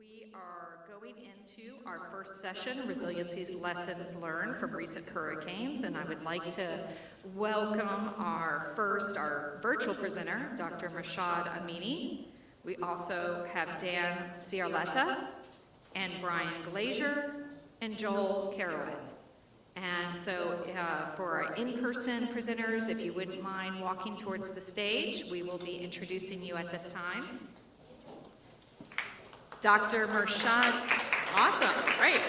We are going into our first session, Resiliency's Lessons Learned from Recent Hurricanes, and I would like to welcome our virtual presenter, Dr. Mehrshad Amini. We also have Dan Ciarletta and Brian Glazer and Joel Caouette. And so for our in-person presenters, if you wouldn't mind walking towards the stage, we will be introducing you at this time. Dr. Mehrshad, awesome, great.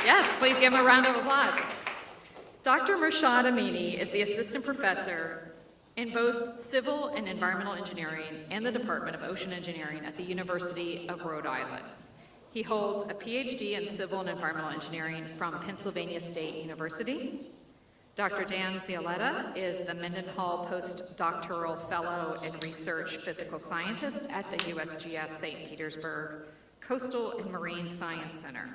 Yes, please give him a round of applause. Dr. Mehrshad Amini is the assistant professor in both civil and environmental engineering and the Department of Ocean Engineering at the University of Rhode Island. He holds a PhD in civil and environmental engineering from Pennsylvania State University. Dr. Dan Ciarletta is the Mendenhall Postdoctoral Fellow and Research Physical Scientist at the USGS St. Petersburg Coastal and Marine Science Center.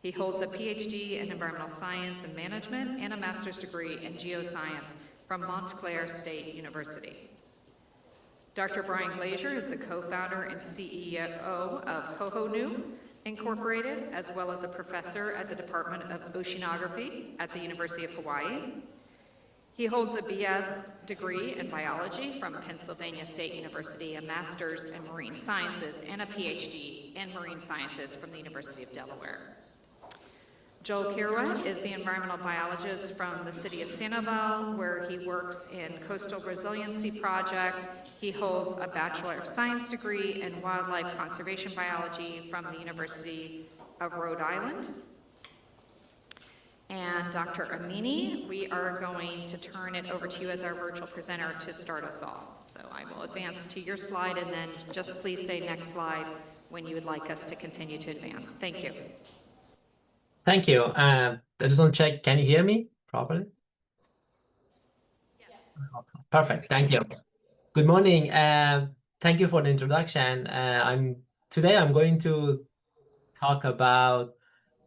He holds a PhD in environmental science and management and a master's degree in geoscience from Montclair State University. Dr. Brian Glazer is the co-founder and CEO of HoHoNu Incorporated, as well as a professor at the Department of Oceanography at the University of Hawaii. He holds a BS degree in biology from Pennsylvania State University, a master's in marine sciences, and a PhD in marine sciences from the University of Delaware. Joel Caouette is the environmental biologist from the city of Sanibel, where he works in coastal resiliency projects. He holds a Bachelor of Science degree in wildlife conservation biology from the University of Rhode Island. And Dr. Amini, we are going to turn it over to you as our virtual presenter to start us off. So I will advance to your slide, and then just please say next slide when you would like us to continue to advance. Thank you. Thank you. I just want to check, can you hear me properly? Yes. Perfect, thank you. Good morning. Thank you for the introduction. Today I'm going to talk about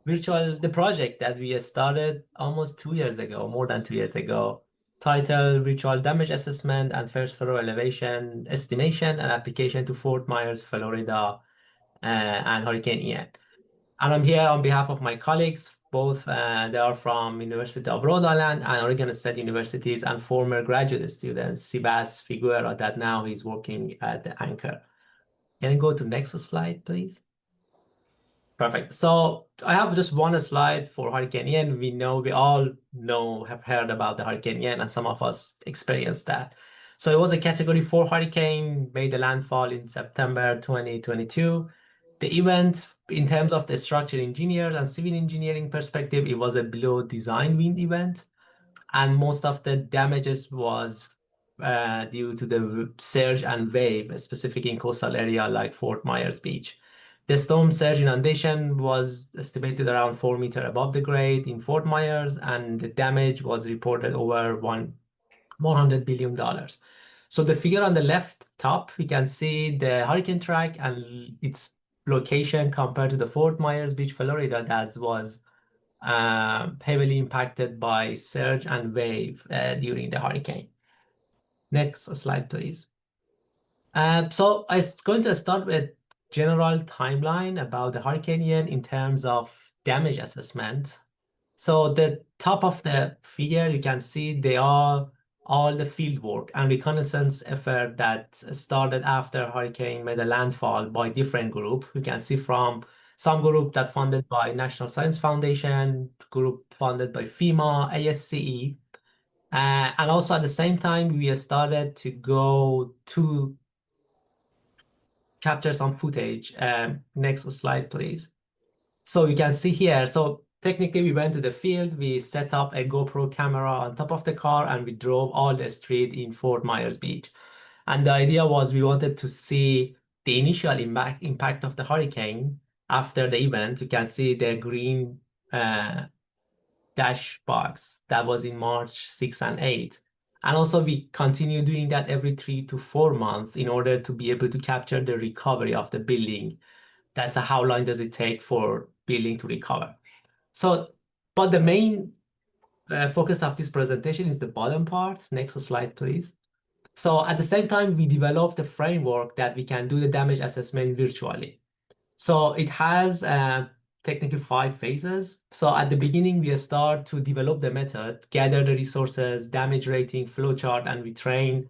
the project that we started almost 2 years ago, more than 2 years ago, titled Virtual Damage Assessment and First Floor Elevation Estimation and Application to Fort Myers, Florida, and Hurricane Ian. And I'm here on behalf of my colleagues, both they are from University of Rhode Island and Oregon State Universities, and former graduate students, Sibas Figuera, that now he's working at the Anchor. Can you go to next slide, please? Perfect. So I have just one slide for Hurricane Ian. We all have heard about the Hurricane Ian, and some of us experienced that. So it was a Category 4 hurricane, made a landfall in September 2022. The event, in terms of the structural engineers and civil engineering perspective, it was a below design wind event, and most of the damages was due to the surge and wave, specifically in coastal area like Fort Myers Beach. The storm surge inundation was estimated around 4 meters above the grade in Fort Myers, and the damage was reported over $100 billion. So the figure on the left top, we can see the hurricane track and its location compared to the Fort Myers Beach, Florida, that was heavily impacted by surge and wave during the hurricane. Next slide, please. So I'm going to start with general timeline about the Hurricane Ian in terms of damage assessment. So the top of the figure, you can see they are all the field work and reconnaissance effort that started after hurricane made a landfall by different group. You can see from some group that funded by National Science Foundation, group funded by FEMA, ASCE. And also at the same time, we started to go to capture some footage. Next slide, please. So you can see here, so technically we went to the field, we set up a GoPro camera on top of the car, and we drove all the street in Fort Myers Beach. And the idea was we wanted to see the initial impact of the hurricane after the event. You can see the green dash box that was in March 6 and 8. And also we continue doing that every 3 to 4 months in order to be able to capture the recovery of the building. That's how long does it take for building to recover. So, but the main focus of this presentation is the bottom part. Next slide, please. So at the same time, we developed a framework that we can do the damage assessment virtually. So it has technically 5 phases. So at the beginning, we start to develop the method, gather the resources, damage rating, flowchart, and we train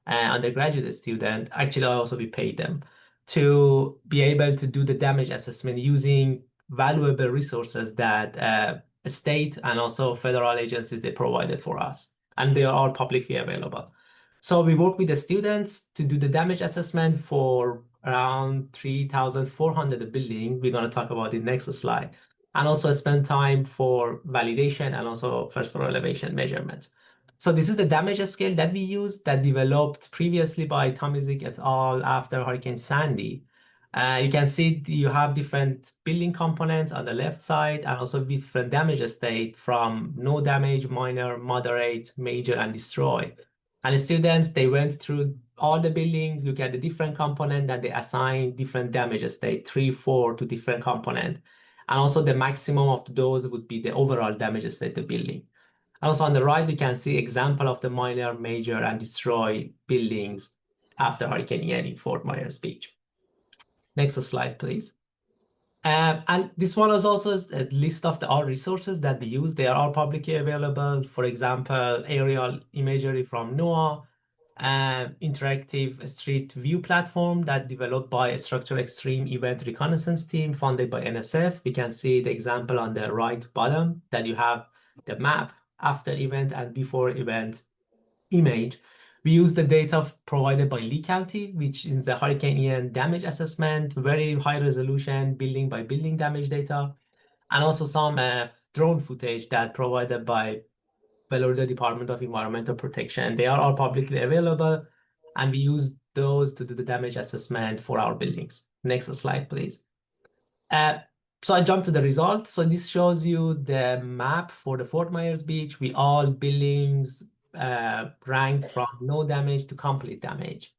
undergraduate student. Actually, also we pay them to be able to do the damage assessment using valuable resources that state and also federal agencies they provided for us, and they are all publicly available. So we work with the students to do the damage assessment for around 3,400 a building. We're going to talk about it next slide. And also spend time for validation and also first floor elevation measurements. So this is the damage scale that we used that developed previously by Tomizik et al. After Hurricane Sandy. You can see you have different building components on the left side and also different damage state from no damage, minor, moderate, major, and destroy. And the students, they went through all the buildings, look at the different component and they assign different damage state, 3, 4 to different component. And also the maximum of those would be the overall damage state of the building. And also on the right, you can see example of the minor, major, and destroy buildings after Hurricane Ian in Fort Myers Beach. Next slide, please. And this one is also a list of all resources that we use. They are all publicly available. For example, aerial imagery from NOAA, interactive street view platform that developed by a structural extreme event reconnaissance team funded by NSF. We can see the example on the right bottom that you have the map after event and before event image. We use the data provided by Lee County, which is the Hurricane Ian damage assessment, very high resolution building by building damage data, and also some drone footage that provided by Florida Department of Environmental Protection. They are all publicly available, and we use those to do the damage assessment for our buildings. Next slide, please. So I jump to the result. So this shows you the map for the Fort Myers Beach with all buildings ranked from no damage to complete damage.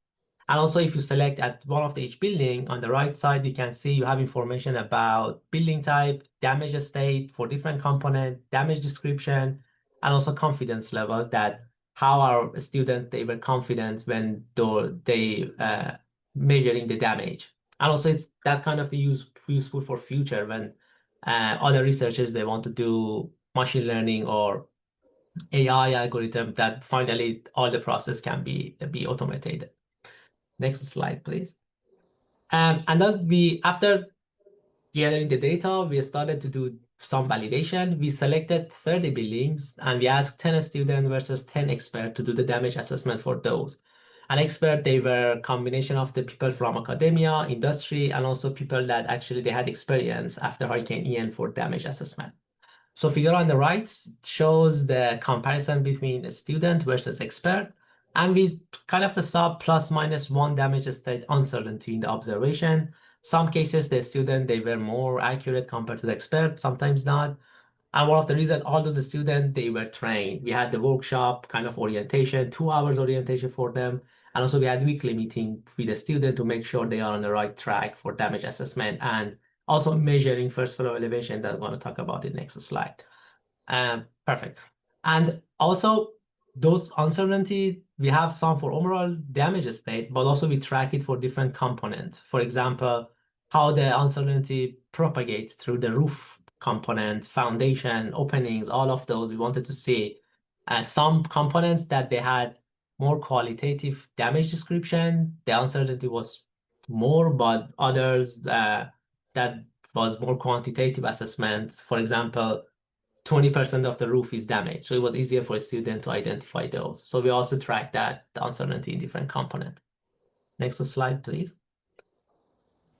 And also, if you select at one of each building, on the right side, you can see you have information about building type, damage state for different component, damage description, and also confidence level that how our students, they were confident when they measuring the damage. And also, it's that kind of useful for future when other researchers, they want to do machine learning or AI algorithm that finally all the process can be automated. Next slide, please. And then after gathering the data, we started to do some validation. We selected 30 buildings and we asked 10 students versus 10 experts to do the damage assessment for those. An expert, they were a combination of the people from academia, industry, and also people that actually they had experience after Hurricane Ian for damage assessment. So figure on the right shows the comparison between a student versus expert. And we kind of saw plus minus 1 damage state uncertainty in the observation. Some cases, the student, they were more accurate compared to the expert, sometimes not. And one of the reasons all those students, they were trained. We had the workshop kind of orientation, 2 hours orientation for them. And also we had weekly meeting with the student to make sure they are on the right track for damage assessment and also measuring first floor elevation that I'm going to talk about in next slide. Perfect. And also those uncertainty, we have some for overall damage state, but also we track it for different components. For example, how the uncertainty propagates through the roof components, foundation, openings, all of those. We wanted to see some components that they had more qualitative damage description. The uncertainty was more, but others that was more quantitative assessments. For example, 20% of the roof is damaged. So it was easier for a student to identify those. So we also track that, the uncertainty in different components. Next slide, please.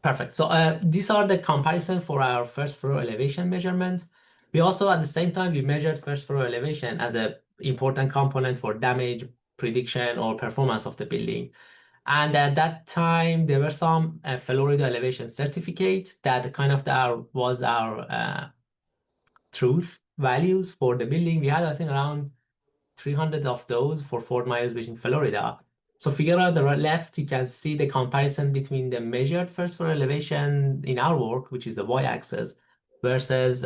Perfect. So these are the comparison for our first floor elevation measurements. We also, at the same time, we measured first floor elevation as an important component for damage prediction or performance of the building. And at that time, there were some Florida elevation certificates that kind of was our truth values for the building. We had, I think, around 300 of those for Fort Myers Beach in Florida. So figure out the left, you can see the comparison between the measured first floor elevation in our work, which is the y-axis, versus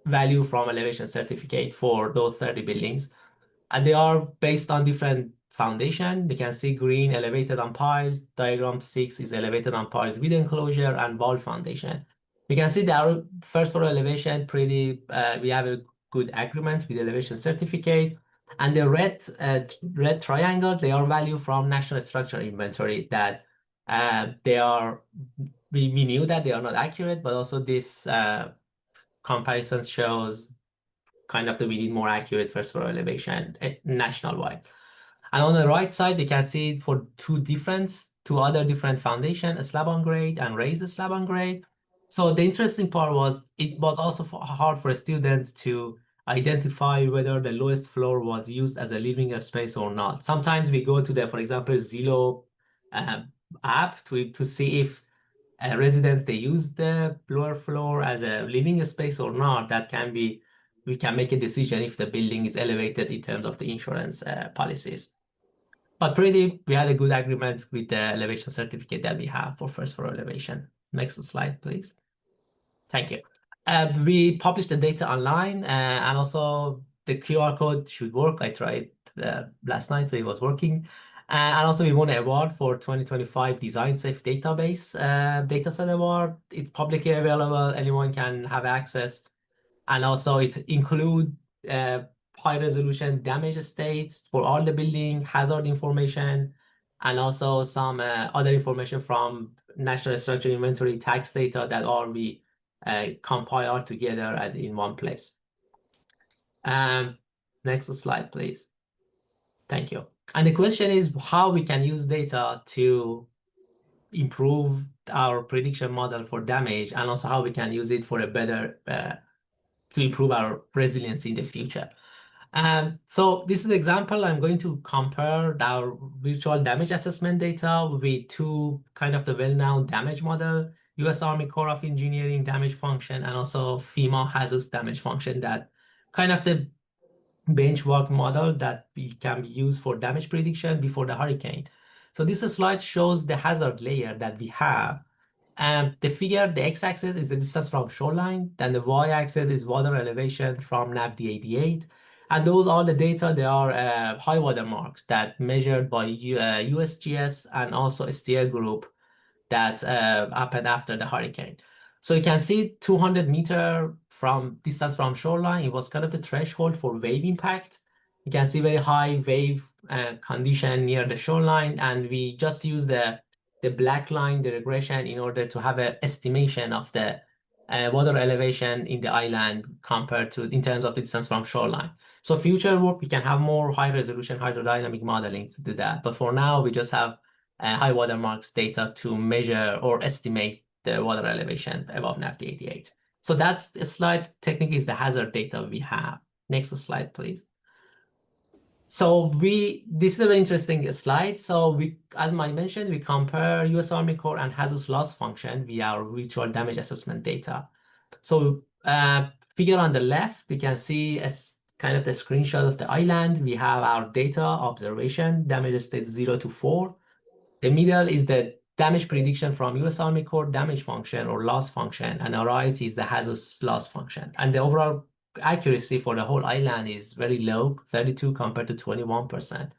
value from elevation certificate for those 30 buildings. And they are based on different foundation. You can see green elevated on piles. Diagram 6 is elevated on piles with enclosure and wall foundation. You can see our first floor elevation we have a good agreement with elevation certificate. And the red triangle, they are value from National Structure Inventory that we knew that they are not accurate, but also this comparison shows kind of that we need more accurate first floor elevation national-wide. And on the right side, you can see for two other different foundation, a slab on grade and raised slab on grade. So the interesting part was it was also hard for students to identify whether the lowest floor was used as a living space or not. Sometimes we go to the, for example, Zillow app to see if residents, they use the lower floor as a living space or not. We can make a decision if the building is elevated in terms of the insurance policies. But we had a good agreement with the elevation certificate that we have for first floor elevation. Next slide, please. Thank you. We published the data online, and also the QR code should work. I tried last night, so it was working. And also we won an award for 2025 Design Safe Database Dataset Award. It's publicly available. Anyone can have access. And also it includes high resolution damage states for all the building, hazard information, and also some other information from National Structure Inventory tax data that all we compile all together in one place. Next slide, please. Thank you. And the question is how we can use data to improve our prediction model for damage, and also how we can use it for a better to improve our resiliency in the future. So this is an example. I'm going to compare our virtual damage assessment data with two kind of the well-known damage model, U.S. Army Corps of Engineering damage function, and also FEMA HAZUS damage function, that kind of the benchmark model that can be used for damage prediction before the hurricane. So this slide shows the hazard layer that we have. The x-axis is the distance from shoreline, then the y-axis is water elevation from NAVD 88. And those are the data, they are high water marks that measured by USGS and also a steer group that happened after the hurricane. So you can see 200-meter from distance from shoreline, it was kind of the threshold for wave impact. You can see very high wave condition near the shoreline, and we just use the black line, the regression, in order to have an estimation of the water elevation in the island compared to in terms of the distance from shoreline. So future work, we can have more high resolution hydrodynamic modeling to do that. But for now, we just have high water marks data to measure or estimate the water elevation above NAVD 88. So that's the slide technique is the hazard data we have. Next slide, please. So this is a very interesting slide. So as I mentioned, we compare U.S. Army Corps and HAZUS loss function via our virtual damage assessment data. So figure on the left, you can see as kind of the screenshot of the island. We have our data observation, damage state 0 to 4. The middle is the damage prediction from U.S. Army Corps damage function or loss function, and the right is the HAZUS loss function. And the overall accuracy for the whole island is very low, 32 compared to 21%.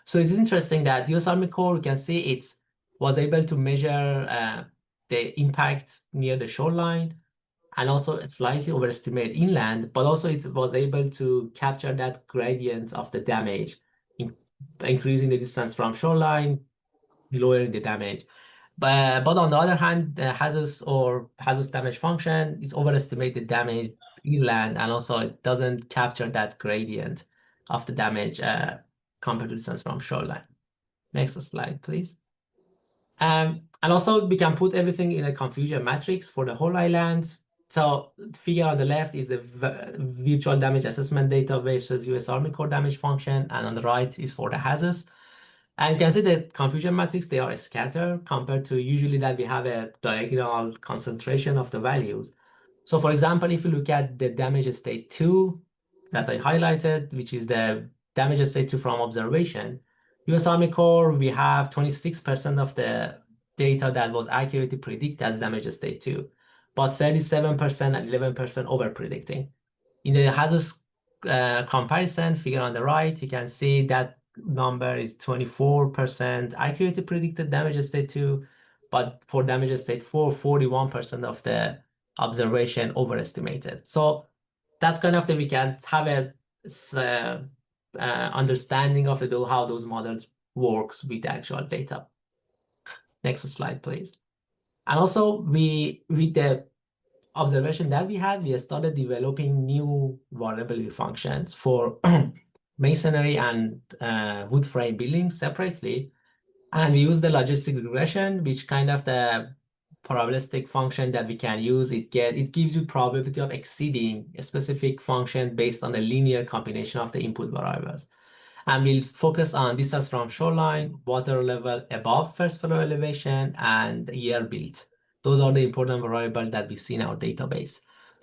So it's interesting that U.S. Army Corps, you can see it was able to measure the impact near the shoreline and also slightly overestimate inland, but also it was able to capture that gradient of the damage, increasing the distance from shoreline, lowering the damage. But on the other hand, the HAZUS damage function is overestimated damage inland, and also it doesn't capture that gradient of the damage compared to distance from shoreline. Next slide, please. And also we can put everything in a confusion matrix for the whole island. So figure on the left is the virtual damage assessment data versus U.S. Army Corps damage function, and on the right is for the HAZUS. And you can see the confusion matrix, they are scattered compared to usually that we have a diagonal concentration of the values. So for example, if you look at the damage state 2 that I highlighted, which is the damage state 2 from observation, U.S. Army Corps, we have 26% of the data that was accurately predicted as damage state 2, but 37% and 11% over predicting. In the HAZUS comparison figure on the right, you can see that number is 24% accurate predicted damage state 2, but for damage state 4, 41% of the observation overestimated. So that's kind of we can have a understanding of how those models works with the actual data. Next slide, please. And also, with the observation that we had, we started developing new variable functions for masonry and wood frame building separately. And we use the logistic regression, which kind of the probabilistic function that we can use. It gives you probability of exceeding a specific function based on the linear combination of the input variables. And we'll focus on distance from shoreline, water level above first floor elevation, and year built. Those are the important variables that we see in our database.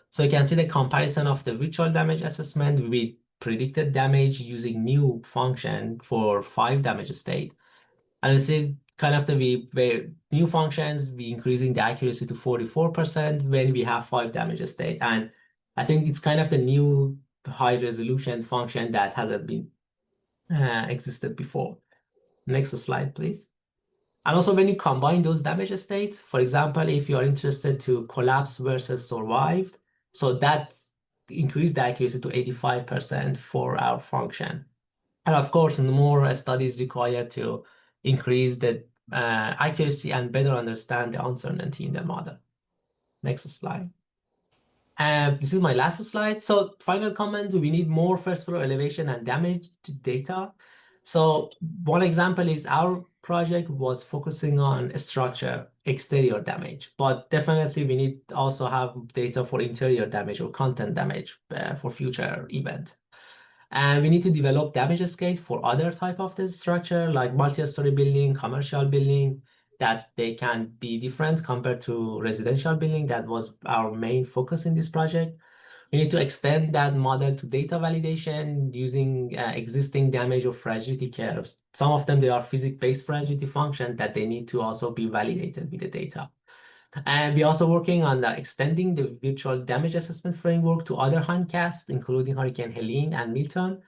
So you can see the comparison of the virtual damage assessment with predicted damage using new function for 5 damage state. And you see kind of the new functions, we increasing the accuracy to 44% when we have 5 damage state. And I think it's kind of the new high resolution function that hasn't been existed before. Next slide, please. And also when you combine those damage states, for example, if you are interested to collapse versus survived, so that increased the accuracy to 85% for our function. And of course, more studies required to increase the accuracy and better understand the uncertainty in the model. Next slide. This is my last slide. So final comment, we need more first floor elevation and damage data. So one example is our project was focusing on structure, exterior damage, but definitely we need also have data for interior damage or content damage for future event. And we need to develop damage scale for other type of the structure like multi-story building, commercial building, that they can be different compared to residential building. That was our main focus in this project. We need to extend that model to data validation using existing damage or fragility curves. Some of them, they are physics-based fragility function that they need to also be validated with the data. And we're also working on extending the virtual damage assessment framework to other handcasts, including Hurricane Helene and Milton,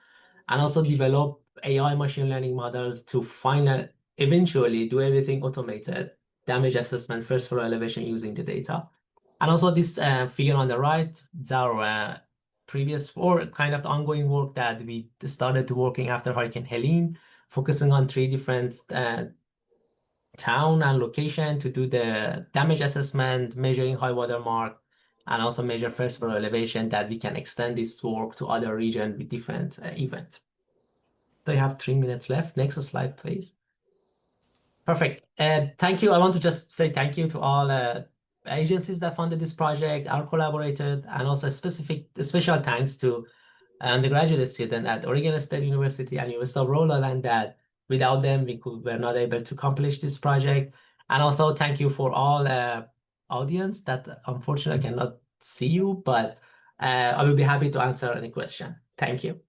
and also develop AI machine learning models to eventually do everything automated, damage assessment, first floor elevation using the data. And also this figure on the right is our previous or kind of the ongoing work that we started working after Hurricane Helene, focusing on 3 different town and location to do the damage assessment, measuring high water mark, and also measure first floor elevation that we can extend this work to other regions with different events. So you have 3 minutes left. Next slide, please. Perfect. Thank you. I want to just say thank you to all agencies that funded this project, our collaborators, and also special thanks to undergraduate students at Oregon State University and University of Rhode Island that without them, were not able to accomplish this project. And also thank you for all audience that unfortunately I cannot see you, but I will be happy to answer any question. Thank you.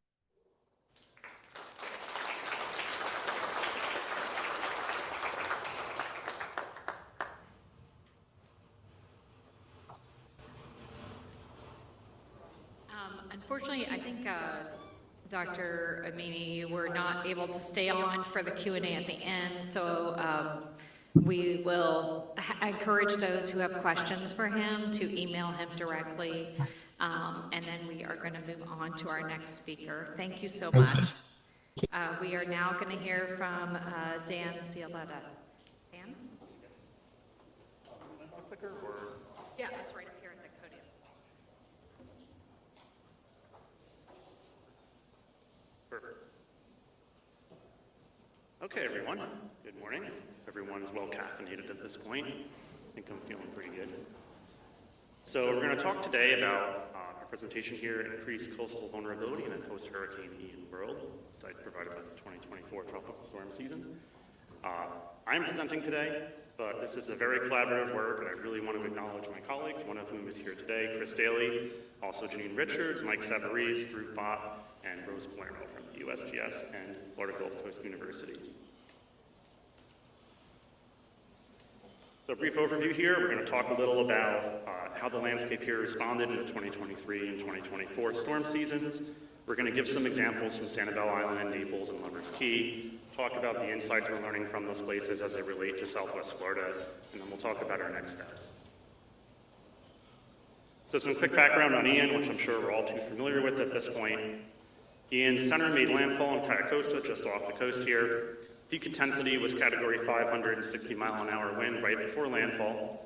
Unfortunately, I think Dr. Amini, you were not able to stay on for the Q&A at the end, so we will encourage those who have questions for him to email him directly, and then we are going to move on to our next speaker. Thank you so much. We are now going to hear from Dan Ciarletta. Dan? Yeah, that's right up here at the podium. Perfect. Okay, everyone. Good morning. Everyone's well caffeinated at this point. I think I'm feeling pretty good. So we're going to talk today about our presentation here, Increased Coastal Vulnerability in a Post-Hurricane World, sites provided by the 2024 tropical storm season. I'm presenting today, but this is a very collaborative work, and I really want to acknowledge my colleagues, one of whom is here today, Chris Daly, also Janine Richards, Mike Savarese, Ruth Bott, and Rose Palermo from the USGS and Florida Gulf Coast University. So a brief overview here, we're going to talk a little about how the landscape here responded in the 2023 and 2024 storm seasons. We're going to give some examples from Sanibel Island and Naples and Lover's Key, talk about the insights we're learning from those places as they relate to Southwest Florida, and then we'll talk about our next steps. So some quick background on Ian, which I'm sure we're all too familiar with at this point. Ian's center made landfall in Caouette, just off the coast here. Peak intensity was Category 560-mile-an-hour wind right before landfall.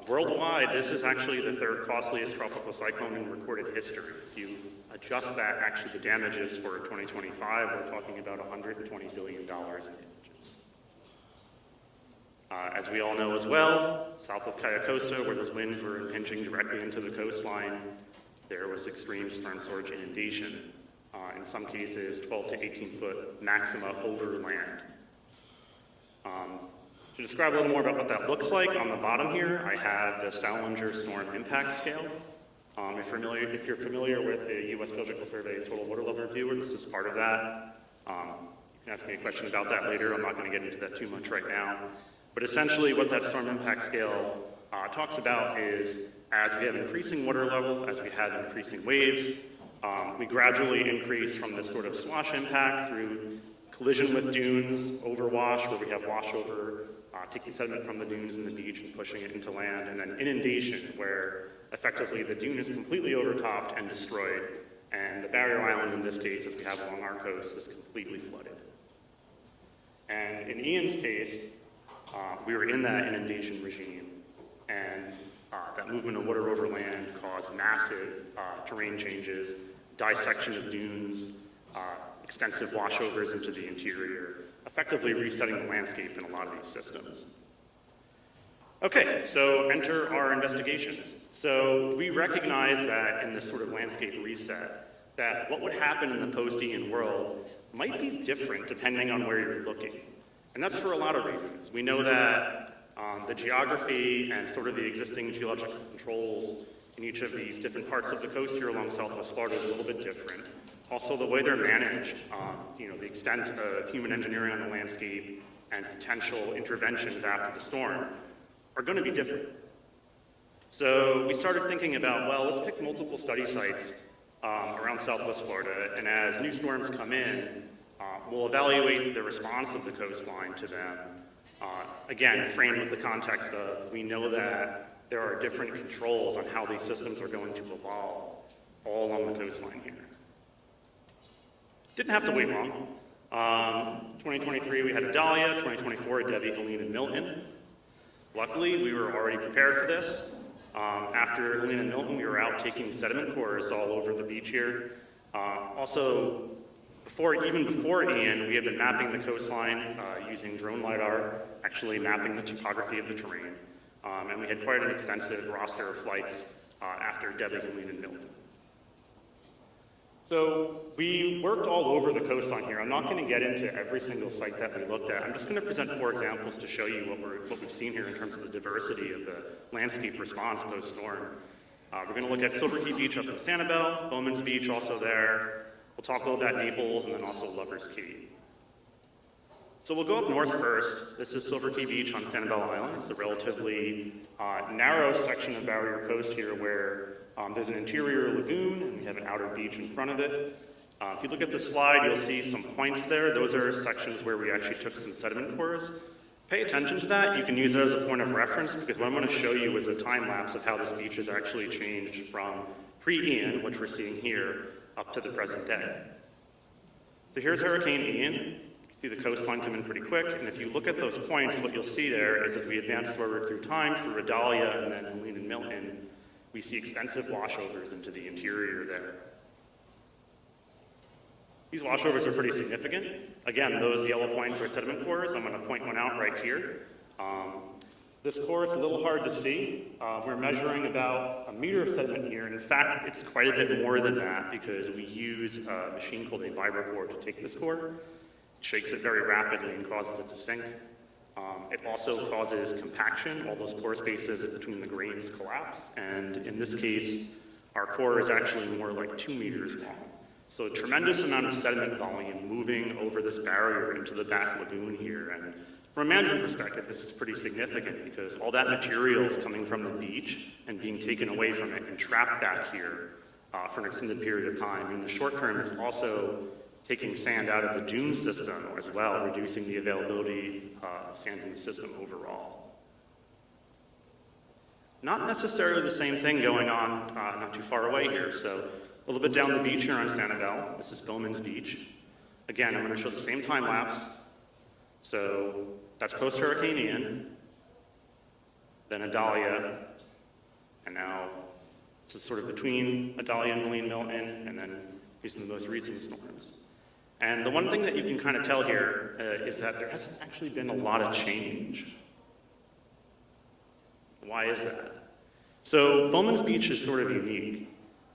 Worldwide, this is actually the third costliest tropical cyclone in recorded history. If you adjust that, actually the damages for 2025, we're talking about $120 billion in damages. As we all know as well, south of Caouette, where those winds were impinging directly into the coastline, there was extreme storm surge inundation. In some cases, 12 to 18-foot maxima over land. To describe a little more about what that looks like, on the bottom here, I have the Salinger Storm Impact Scale. If you're familiar with the U.S. Geological Survey's Total Water Level Review, this is part of that. You can ask me a question about that later. I'm not going to get into that too much right now. But essentially what that Storm Impact Scale talks about is, as we have increasing water level, as we have increasing waves, we gradually increase from this sort of swash impact through collision with dunes, overwash, where we have washover, taking sediment from the dunes and the beach and pushing it into land, and then inundation, where effectively the dune is completely overtopped and destroyed, and the barrier island in this case, as we have along our coast, is completely flooded. And in Ian's case, we were in that inundation regime, and that movement of water over land caused massive terrain changes, dissection of dunes, extensive washovers into the interior, effectively resetting the landscape in a lot of these systems. Okay, so enter our investigations. So we recognize that in this sort of landscape reset, that what would happen in the post-Ian world might be different depending on where you're looking. And that's for a lot of reasons. We know that the geography and sort of the existing geological controls in each of these different parts of the coast here along Southwest Florida is a little bit different. Also, the way they're managed, the extent of human engineering on the landscape and potential interventions after the storm are going to be different. So we started thinking about, well, let's pick multiple study sites around Southwest Florida, and as new storms come in, we'll evaluate the response of the coastline to them. Again, framed with the context of, we know that there are different controls on how these systems are going to evolve all along the coastline here. Didn't have to wait long. 2023, we had Idalia. 2024, Debbie, Helene, and Milton. Luckily, we were already prepared for this. After Helene and Milton, we were out taking sediment cores all over the beach here. Also, even before Ian, we had been mapping the coastline using drone LiDAR, actually mapping the topography of the terrain. And we had quite an extensive roster of flights after Debbie, Helene, and Milton. So we worked all over the coastline here. I'm not going to get into every single site that we looked at. I'm just going to present 4 examples to show you what we've seen here in terms of the diversity of the landscape response post-storm. We're going to look at Silver Key Beach up in Sanibel, Bowman's Beach also there. We'll talk a little about Naples and then also Lover's Key. So we'll go up north first. This is Silver Key Beach on Sanibel Island. It's a relatively narrow section of Barrier Coast here where there's an interior lagoon and we have an outer beach in front of it. If you look at the slide, you'll see some points there. Those are sections where we actually took some sediment cores. Pay attention to that. You can use it as a point of reference because what I'm going to show you is a time lapse of how this beach has actually changed from pre-Ian, which we're seeing here, up to the present day. So here's Hurricane Ian. You can see the coastline come in pretty quick, and if you look at those points, what you'll see there is as we advance forward through time, through Idalia and then Helene and Milton, we see extensive washovers into the interior there. These washovers are pretty significant. Again, those yellow points are sediment cores. I'm going to point one out right here. This core, it's a little hard to see. We're measuring about a meter of sediment here, and in fact, it's quite a bit more than that because we use a machine called a vibrocore to take this core. It shakes it very rapidly and causes it to sink. It also causes compaction. All those pore spaces between the grains collapse, and in this case, our core is actually more like 2 meters long. So a tremendous amount of sediment volume moving over this barrier into the back lagoon here. And from a management perspective, this is pretty significant because all that material is coming from the beach and being taken away from it and trapped back here for an extended period of time. In the short term, it's also taking sand out of the dune system as well, reducing the availability of sand in the system overall. Not necessarily the same thing going on not too far away here. So a little bit down the beach here on Sanibel, this is Bowman's Beach. Again, I'm going to show the same time lapse. So that's post-Hurricane Ian, then Idalia, and now this is sort of between Idalia and Helene Milton, and then these are the most recent storms. And the one thing that you can kind of tell here is that there hasn't actually been a lot of change. Why is that? So Bowman's Beach is sort of unique.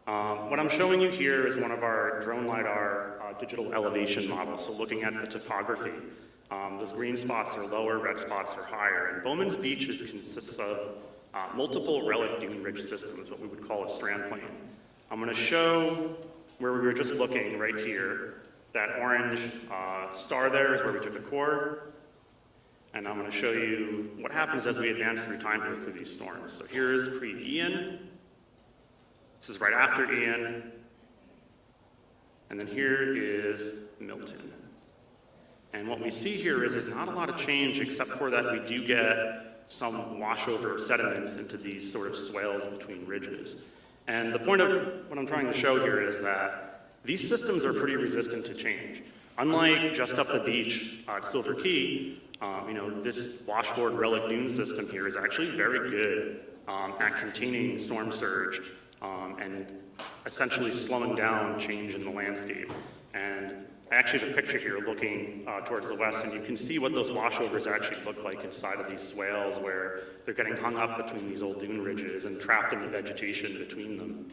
What I'm showing you here is one of our drone LiDAR digital elevation models, so looking at the topography. Those green spots are lower, red spots are higher. And Bowman's Beach consists of multiple relic dune ridge systems, what we would call a strand plane. I'm going to show where we were just looking right here. That orange star there is where we took a core. And I'm going to show you what happens as we advance through time here through these storms. So here's pre-Ian. This is right after Ian. And then here is Milton. And what we see here is there's not a lot of change except for that we do get some washover of sediments into these sort of swales between ridges. And the point of what I'm trying to show here is that these systems are pretty resistant to change. Unlike just up the beach at Silver Key, this washboard relic dune system here is actually very good at containing storm surge and essentially slowing down change in the landscape. And I actually have a picture here looking towards the west, and you can see what those washovers actually look like inside of these swales where they're getting hung up between these old dune ridges and trapped in the vegetation between them.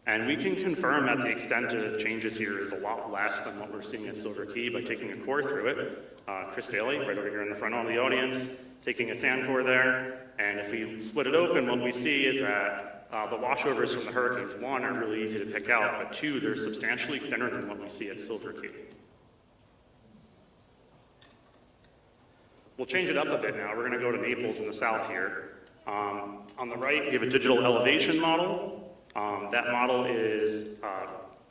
And we can confirm that the extent of changes here is a lot less than what we're seeing at Silver Key by taking a core through it. Chris Daly, right over here in the front of the audience, taking a sand core there. And if we split it open, what we see is that the washovers from the hurricanes, one, are really easy to pick out, but two, they're substantially thinner than what we see at Silver Key. We'll change it up a bit now. We're going to go to Naples in the south here. On the right, we have a digital elevation model. That model is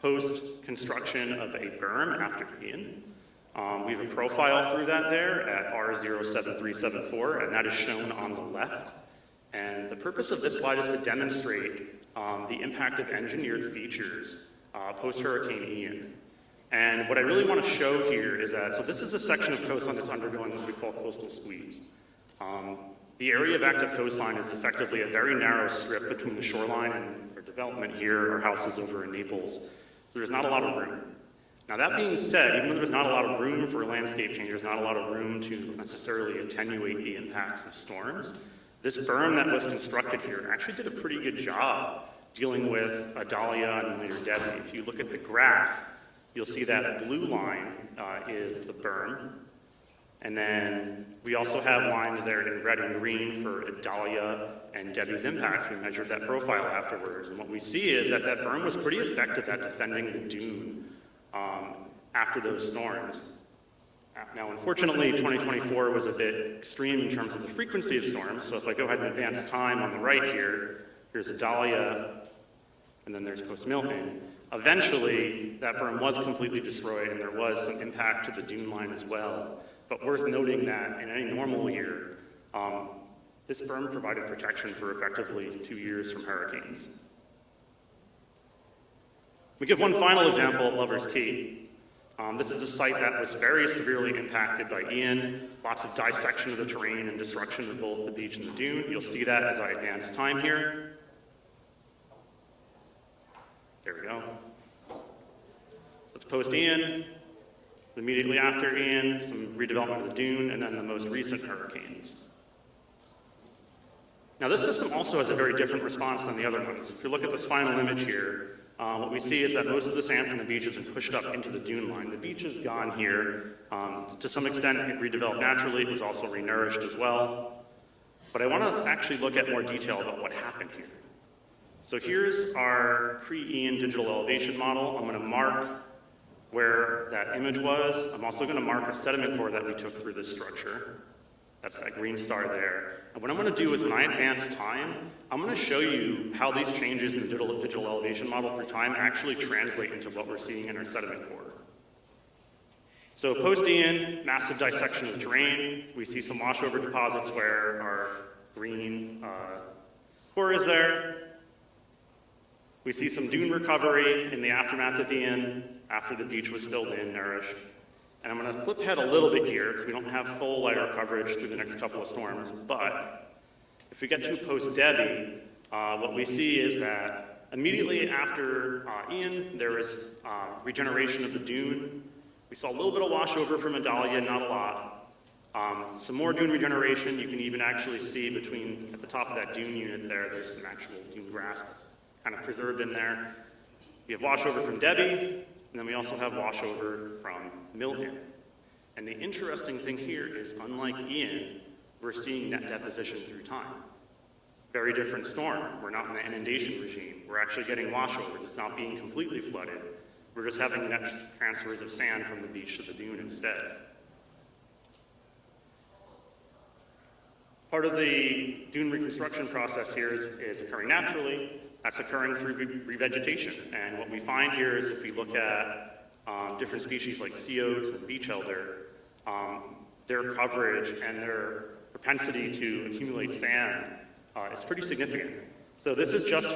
post-construction of a berm after Ian. We have a profile through that there at R07374, and that is shown on the left. And the purpose of this slide is to demonstrate the impact of engineered features post-Hurricane Ian. And what I really want to show here is that, so this is a section of coastline that's undergoing what we call coastal squeeze. The area of active coastline is effectively a very narrow strip between the shoreline and our development here, our houses over in Naples. So there's not a lot of room. Now that being said, even though there's not a lot of room for landscape change, there's not a lot of room to necessarily attenuate the impacts of storms, this berm that was constructed here actually did a pretty good job dealing with Idalia and later Debbie. If you look at the graph, you'll see that blue line is the berm. And then we also have lines there in red and green for Idalia and Debbie's impacts. We measured that profile afterwards. And what we see is that that berm was pretty effective at defending the dune after those storms. Now, unfortunately, 2024 was a bit extreme in terms of the frequency of storms. So if I go ahead and advance time on the right here, here's Idalia, and then there's post-Milton. Eventually, that berm was completely destroyed, and there was some impact to the dune line as well. But worth noting that in any normal year, this berm provided protection for effectively 2 years from hurricanes. We give one final example at Lover's Key. This is a site that was very severely impacted by Ian, lots of dissection of the terrain and destruction of both the beach and the dune. You'll see that as I advance time here. There we go. Let's post Ian. Immediately after Ian, some redevelopment of the dune, and then the most recent hurricanes. Now this system also has a very different response than the other ones. If you look at this final image here, what we see is that most of the sand from the beach has been pushed up into the dune line. The beach is gone here. To some extent, it redeveloped naturally. It was also renourished as well. But I want to actually look at more detail about what happened here. So here's our pre-Ian digital elevation model. I'm going to mark where that image was. I'm also going to mark a sediment core that we took through this structure. That's that green star there. And what I'm going to do is when I advance time, I'm going to show you how these changes in the digital elevation model through time actually translate into what we're seeing in our sediment core. So post-Ian, massive dissection of terrain. We see some washover deposits where our green core is there. We see some dune recovery in the aftermath of Ian, after the beach was filled in, nourished. And I'm going to flip ahead a little bit here, because we don't have full LiDAR coverage through the next couple of storms. But if we get to post-Debbie, what we see is that immediately after Ian, there was regeneration of the dune. We saw a little bit of washover from Adalia, not a lot. Some more dune regeneration. You can even actually see at the top of that dune unit there's some actual dune grass that's kind of preserved in there. We have washover from Debbie, and then we also have washover from Milton. And the interesting thing here is, unlike Ian, we're seeing net deposition through time. Very different storm. We're not in the inundation regime. We're actually getting washovers. It's not being completely flooded. We're just having net transfers of sand from the beach to the dune instead. Part of the dune reconstruction process here is occurring naturally. That's occurring through revegetation. And what we find here is if we look at different species like sea oats and beach elder, their coverage and their propensity to accumulate sand is pretty significant. So this is just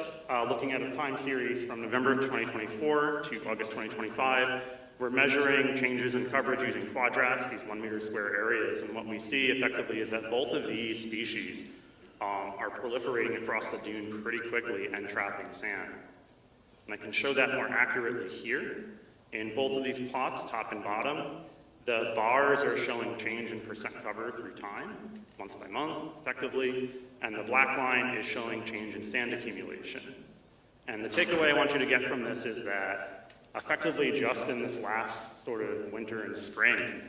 looking at a time series from November 2024 to August 2025. We're measuring changes in coverage using quadrats, these 1 meter square areas, and what we see effectively is that both of these species are proliferating across the dune pretty quickly and trapping sand. And I can show that more accurately here. In both of these plots, top and bottom, the bars are showing change in percent cover through time, month by month, effectively, and the black line is showing change in sand accumulation. And the takeaway I want you to get from this is that effectively just in this last sort of winter and spring,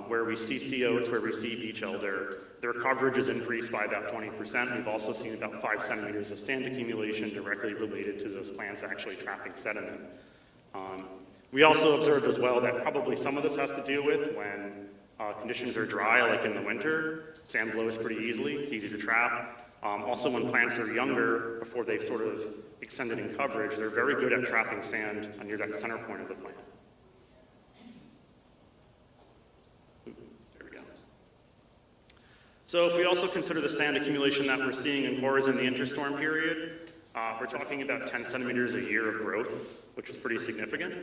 where we see sea oats, where we see beach elder, their coverage is increased by about 20%. We've also seen about 5 centimeters of sand accumulation directly related to those plants actually trapping sediment. We also observed as well that probably some of this has to do with when conditions are dry, like in the winter, sand blows pretty easily, it's easy to trap. Also when plants are younger, before they've sort of extended in coverage, they're very good at trapping sand near that center point of the plant. There we go. So if we also consider the sand accumulation that we're seeing in cores in the interstorm period, we're talking about 10 centimeters a year of growth, which is pretty significant.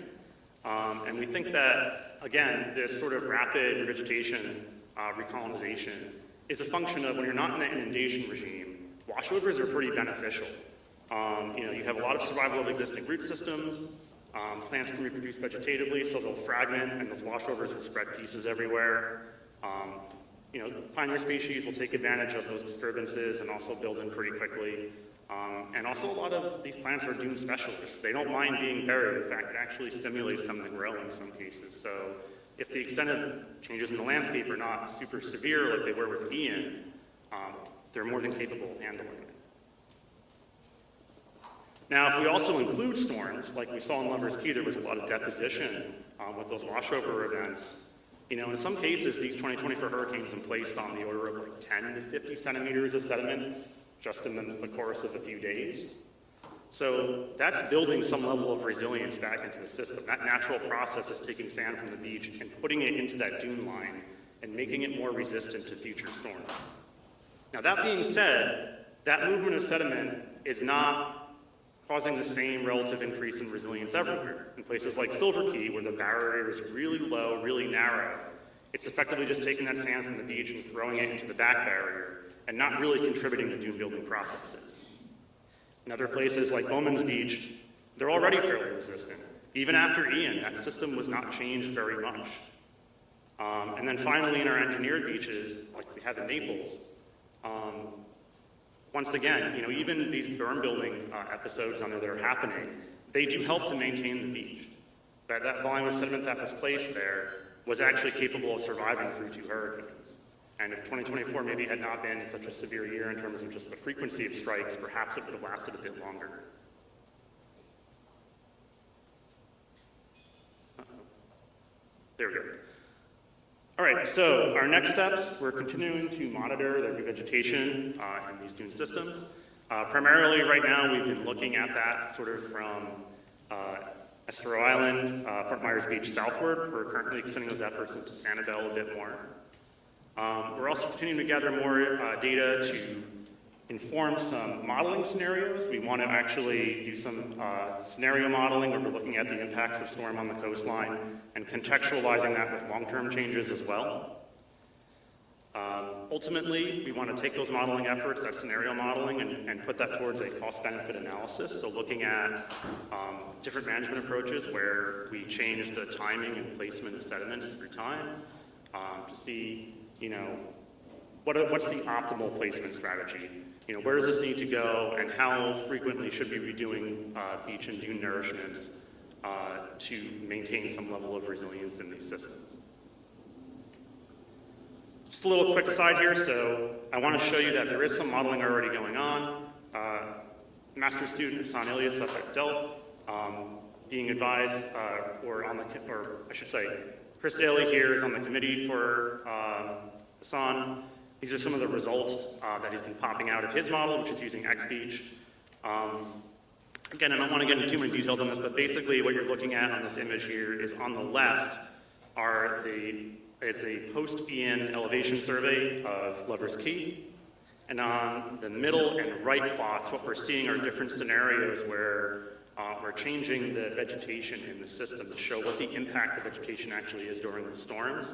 And we think that, again, this sort of rapid vegetation recolonization is a function of when you're not in the inundation regime, washovers are pretty beneficial. You have a lot of survival of existing root systems. Plants can reproduce vegetatively, so they'll fragment, and those washovers will spread pieces everywhere. Pioneer species will take advantage of those disturbances and also build in pretty quickly. And also a lot of these plants are dune specialists. They don't mind being buried. In fact, it actually stimulates them to grow in some cases. So if the extent of changes in the landscape are not super severe like they were with Ian, they're more than capable of handling it. Now, if we also include storms, like we saw in Lover's Key, there was a lot of deposition with those washover events. In some cases, these 2024 hurricanes have placed on the order of like 10 to 50 centimeters of sediment just in the course of a few days. So that's building some level of resilience back into the system. That natural process is taking sand from the beach and putting it into that dune line and making it more resistant to future storms. Now that being said, that movement of sediment is not causing the same relative increase in resilience everywhere. In places like Silver Key, where the barrier is really low, really narrow, it's effectively just taking that sand from the beach and throwing it into the back barrier and not really contributing to dune building processes. In other places like Bowman's Beach, they're already fairly resistant. Even after Ian, that system was not changed very much. And then finally, in our engineered beaches, like we have in Naples, once again, even these berm building episodes under that are happening, they do help to maintain the beach. That volume of sediment that was placed there was actually capable of surviving through 2 hurricanes. And if 2024 maybe had not been such a severe year in terms of just the frequency of strikes, perhaps it would have lasted a bit longer. There we go. All right, right, so our next steps, we're continuing to monitor the revegetation in these dune systems. Primarily right now, we've been looking at that sort of from Estero Island, Fort Myers Beach southward. We're currently extending those efforts into Sanibel a bit more. We're also continuing to gather more data to inform some modeling scenarios. We want to actually do some scenario modeling where we're looking at the impacts of storm on the coastline and contextualizing that with long-term changes as well. Ultimately, we want to take those modeling efforts, that scenario modeling, and put that towards a cost-benefit analysis. So looking at different management approaches where we change the timing and placement of sediments through time to see, what's the optimal placement strategy? Where does this need to go, and how frequently should we be doing beach and dune nourishments to maintain some level of resilience in these systems? Just a little quick aside here, so I want to show you that there is some modeling already going on. Master's student Hassan Ilyas up at Delft, being advised, or I should say, Chris Daly here is on the committee for Hassan. These are some of the results that he's been popping out of his model, which is using X-Beach. Again, I don't want to get into too many details on this, but basically what you're looking at on this image here is on the left it's a post-Ian elevation survey of Lover's Key. And on the middle and right plots, what we're seeing are different scenarios where we're changing the vegetation in the system to show what the impact of vegetation actually is during the storms.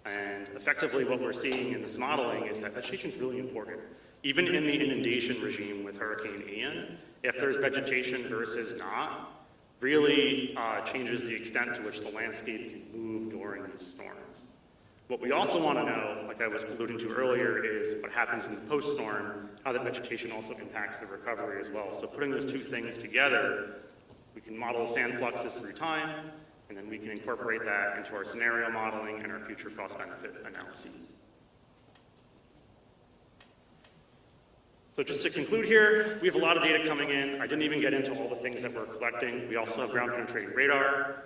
And effectively what we're seeing in this modeling is that vegetation is really important. Even in the inundation regime with Hurricane Ian, if there's vegetation versus not, really changes the extent to which the landscape can move during these storms. What we also want to know, like I was alluding to earlier, is what happens in the post-storm, how the vegetation also impacts the recovery as well. So putting those two things together, we can model sand fluxes through time, and then we can incorporate that into our scenario modeling and our future cost-benefit analyses. So just to conclude here, we have a lot of data coming in. I didn't even get into all the things that we're collecting. We also have ground-penetrating radar.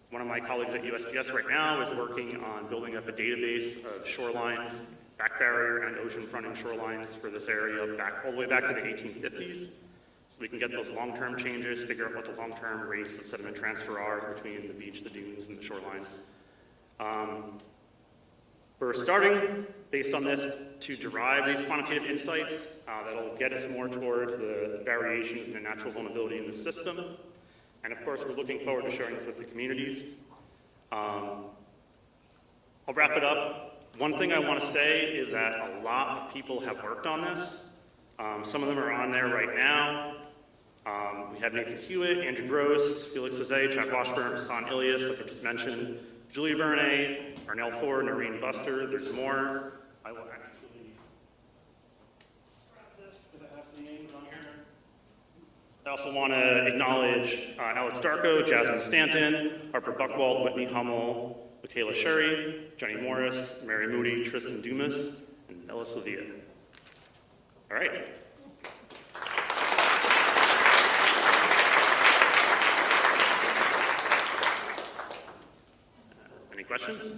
One of my colleagues at USGS right now is working on building up a database of shorelines, back barrier and ocean fronting shorelines for this area all the way back to the 1850s. So we can get those long-term changes, figure out what the long-term rates of sediment transfer are between the beach, the dunes, and the shoreline. We're starting, based on this, to derive these quantitative insights that'll get us more towards the variations in the natural vulnerability in the system. And of course, we're looking forward to sharing this with the communities. I'll wrap it up. One thing I want to say is that a lot of people have worked on this. Some of them are on there right now. We have Nathan Caouette, Andrew Gross, Felix Azay, Chad Washburn, Hassan Ilyas, like I just mentioned, Julia Bernay, Arnell Ford, Noreen Buster. There's more. I will actually grab this because I have some names on here. I also want to acknowledge Alex Darko, Jasmine Stanton, Harper Buchwald, Whitney Hummel, Michaela Sherry, Johnny Morris, Mary Moody, Tristan Dumas, and Ella Sylvia. All right. Any questions?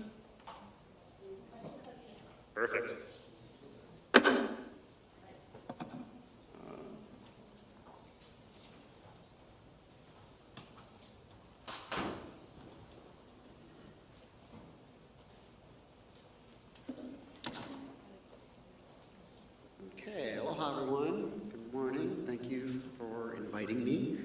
Perfect. Aloha, everyone. Good morning. Thank you for inviting me.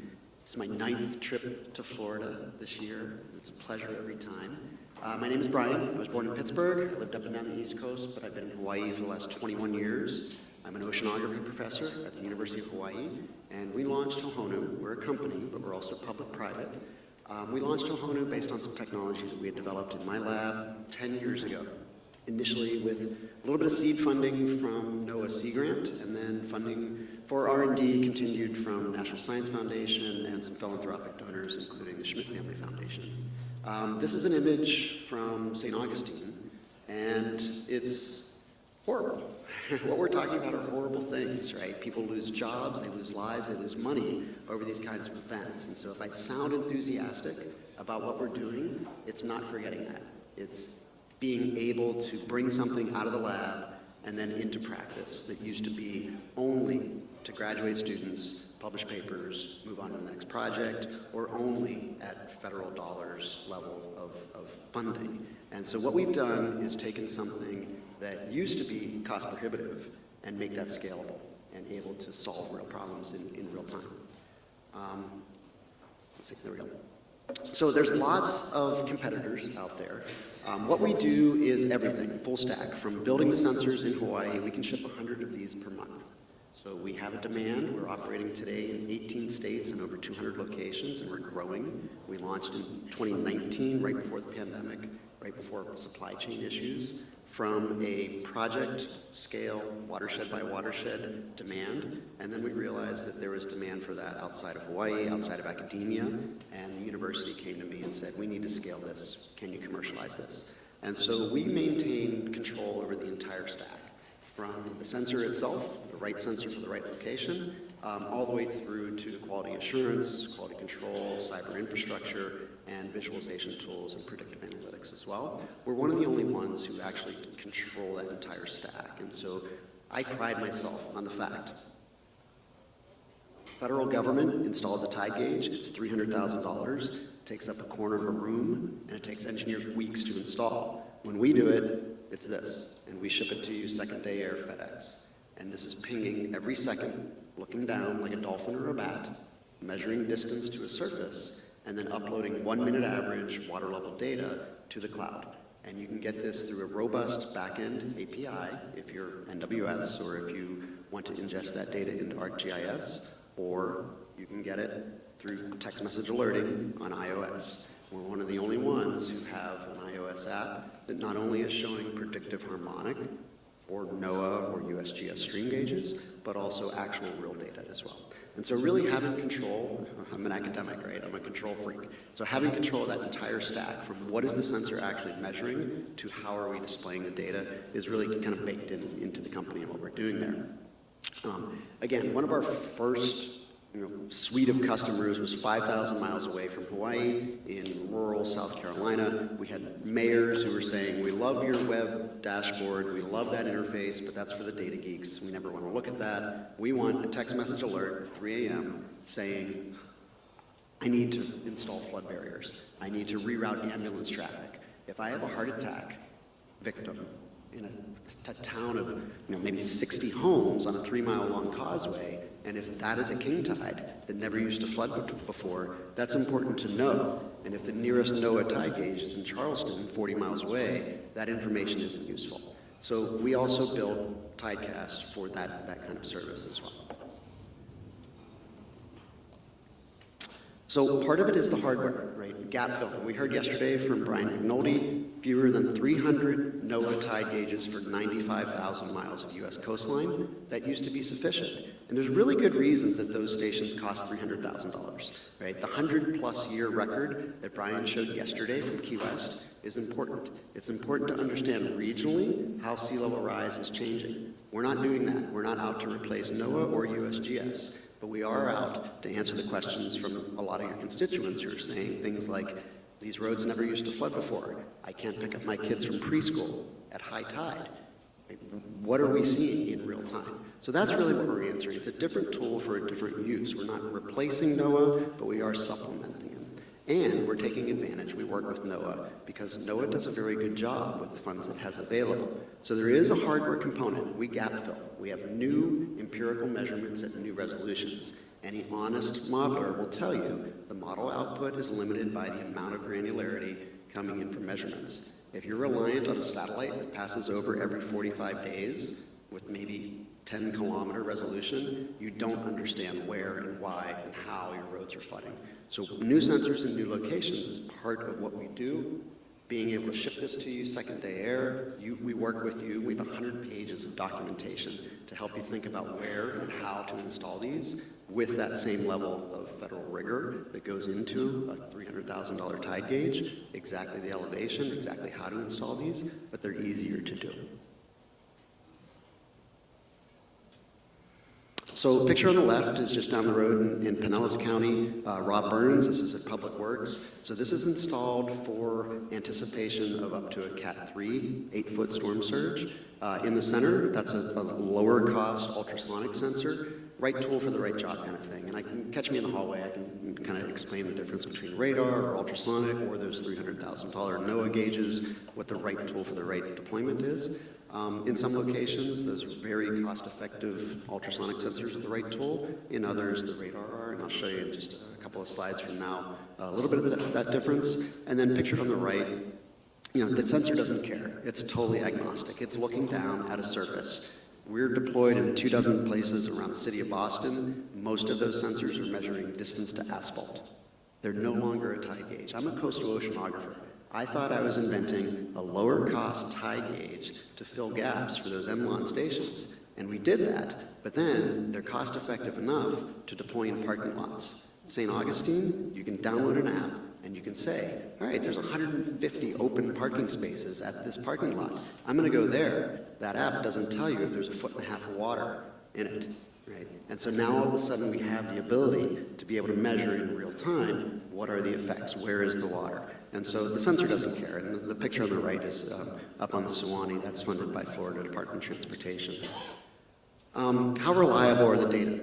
It's my 9th trip to Florida this year. It's a pleasure every time. My name is Brian. I was born in Pittsburgh. I lived up and down the East Coast, but I've been in Hawaii for the last 21 years. I'm an oceanography professor at the University of Hawaii, and we launched Tohonu. We're a company, but we're also public-private. We launched Tohonu based on some technology that we had developed in my lab 10 years ago. Initially with a little bit of seed funding from NOAA Sea Grant, and then funding for R&D continued from National Science Foundation and some philanthropic donors, including the Schmidt Family Foundation. This is an image from St. Augustine, and it's horrible. What we're talking about are horrible things, right? People lose jobs, they lose lives, they lose money over these kinds of events. And so if I sound enthusiastic about what we're doing, it's not forgetting that. It's being able to bring something out of the lab and then into practice that used to be only to graduate students, publish papers, move on to the next project, or only at federal dollars level of funding. And so what we've done is taken something that used to be cost prohibitive and make that scalable and able to solve real problems in real time. Let's see, there we go. So there's lots of competitors out there. What we do is everything, full stack. From building the sensors in Hawaii, we can ship 100 of these per month. So we have a demand. We're operating today in 18 states and over 200 locations, and we're growing. We launched in 2019, right before the pandemic, right before supply chain issues, from a project scale, watershed by watershed demand, and then we realized that there was demand for that outside of Hawaii, outside of academia, and the university came to me and said, we need to scale this. Can you commercialize this? And so we maintain control over the entire stack, from the sensor itself, the right sensor for the right location, all the way through to quality assurance, quality control, cyber infrastructure, and visualization tools and predictive analytics as well. We're one of the only ones who actually control that entire stack. And so I pride myself on the fact federal government installs a tide gauge, it's $300,000, takes up a corner of a room, and it takes engineers weeks to install. When we do it, it's this, and we ship it to you second day air FedEx. And this is pinging every second, looking down like a dolphin or a bat, measuring distance to a surface, and then uploading 1 minute average water level data to the cloud. And you can get this through a robust backend API if you're NWS, or if you want to ingest that data into ArcGIS, or you can get it through text message alerting on iOS. We're one of the only ones who have an iOS app that not only is showing predictive harmonic or NOAA or USGS stream gauges, but also actual real data as well. And so really having control, I'm an academic, right? I'm a control freak. So having control of that entire stack, from what is the sensor actually measuring to how are we displaying the data, is really kind of baked into the company and what we're doing there. Again, one of our first suite of customers was 5,000 miles away from Hawaii in rural South Carolina. We had mayors who were saying, we love your web dashboard, we love that interface, but that's for the data geeks. We never want to look at that. We want a text message alert at 3 a.m. saying, I need to install flood barriers. I need to reroute ambulance traffic. If I have a heart attack victim in a town of maybe 60 homes on a 3-mile long causeway, and if that is a king tide that never used to flood before, that's important to know. And if the nearest NOAA tide gauge is in Charleston, 40 miles away, that information isn't useful. So we also build Tidecasts for that kind of service as well. So part of it is the hardware, right? Gap fill. We heard yesterday from Brian McNulty, fewer than 300 NOAA tide gauges for 95,000 miles of U.S. coastline. That used to be sufficient. And there's really good reasons that those stations cost $300,000, right? The 100-plus year record that Brian showed yesterday from Key West is important. It's important to understand regionally how sea level rise is changing. We're not doing that. We're not out to replace NOAA or USGS. But we are out to answer the questions from a lot of your constituents who are saying things like, these roads never used to flood before. I can't pick up my kids from preschool at high tide. What are we seeing in real time? So that's really what we're answering. It's a different tool for a different use. We're not replacing NOAA, but we are supplementing it. And we're taking advantage. We work with NOAA because NOAA does a very good job with the funds it has available. So there is a hardware component. We gap fill. We have new empirical measurements at new resolutions. Any honest modeler will tell you the model output is limited by the amount of granularity coming in from measurements. If you're reliant on a satellite that passes over every 45 days with maybe 10-kilometer resolution, you don't understand where and why and how your roads are flooding. So new sensors in new locations is part of what we do. Being able to ship this to you second day air, we work with you. We have 100 pages of documentation to help you think about where and how to install these with that same level of federal rigor that goes into a $300,000 tide gauge, exactly the elevation, exactly how to install these, but they're easier to do. So picture on the left is just down the road in Pinellas County, Rob Burns. This is at Public Works. So this is installed for anticipation of up to a Cat 3, 8-foot storm surge. In the center, that's a lower cost ultrasonic sensor. Right tool for the right job kind of thing. And I can catch me in the hallway, I can kind of explain the difference between radar or ultrasonic or those $300,000 NOAA gauges, what the right tool for the right deployment is. In some locations, those are very cost-effective ultrasonic sensors are the right tool. In others, the radar are, and I'll show you in just a couple of slides from now a little bit of that difference. And then pictured on the right, you know, the sensor doesn't care. It's totally agnostic. It's looking down at a surface. We're deployed in 24 places around the city of Boston. Most of those sensors are measuring distance to asphalt. They're no longer a tide gauge. I'm a coastal oceanographer. I thought I was inventing a lower cost tide gauge to fill gaps for those MLON stations. And we did that, but then they're cost effective enough to deploy in parking lots. St. Augustine, you can download an app and you can say, all right, there's 150 open parking spaces at this parking lot. I'm gonna go there. That app doesn't tell you if there's 1.5 feet of water in it, right? And so now all of a sudden we have the ability to be able to measure in real time, what are the effects, where is the water? And so the sensor doesn't care. And the picture on the right is up on the Suwannee, that's funded by Florida Department of Transportation. How reliable are the data?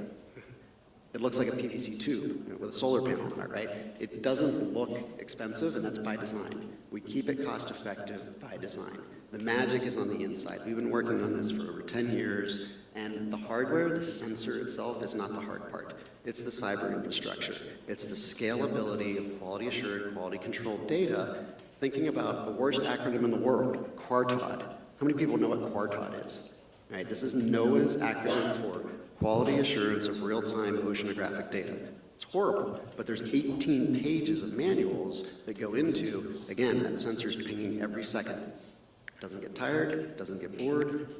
It looks like a PVC tube with a solar panel on it, right? It doesn't look expensive, and that's by design. We keep it cost effective by design. The magic is on the inside. We've been working on this for over 10 years, and the hardware, the sensor itself, is not the hard part. It's the cyber infrastructure. It's the scalability of quality assured, quality controlled data. Thinking about the worst acronym in the world, QARTOD. How many people know what QARTOD is? Right, this is NOAA's acronym for Quality Assurance of Real-Time Oceanographic Data. It's horrible, but there's 18 pages of manuals that go into, again, that sensor's pinging every second. Doesn't get tired, doesn't get bored,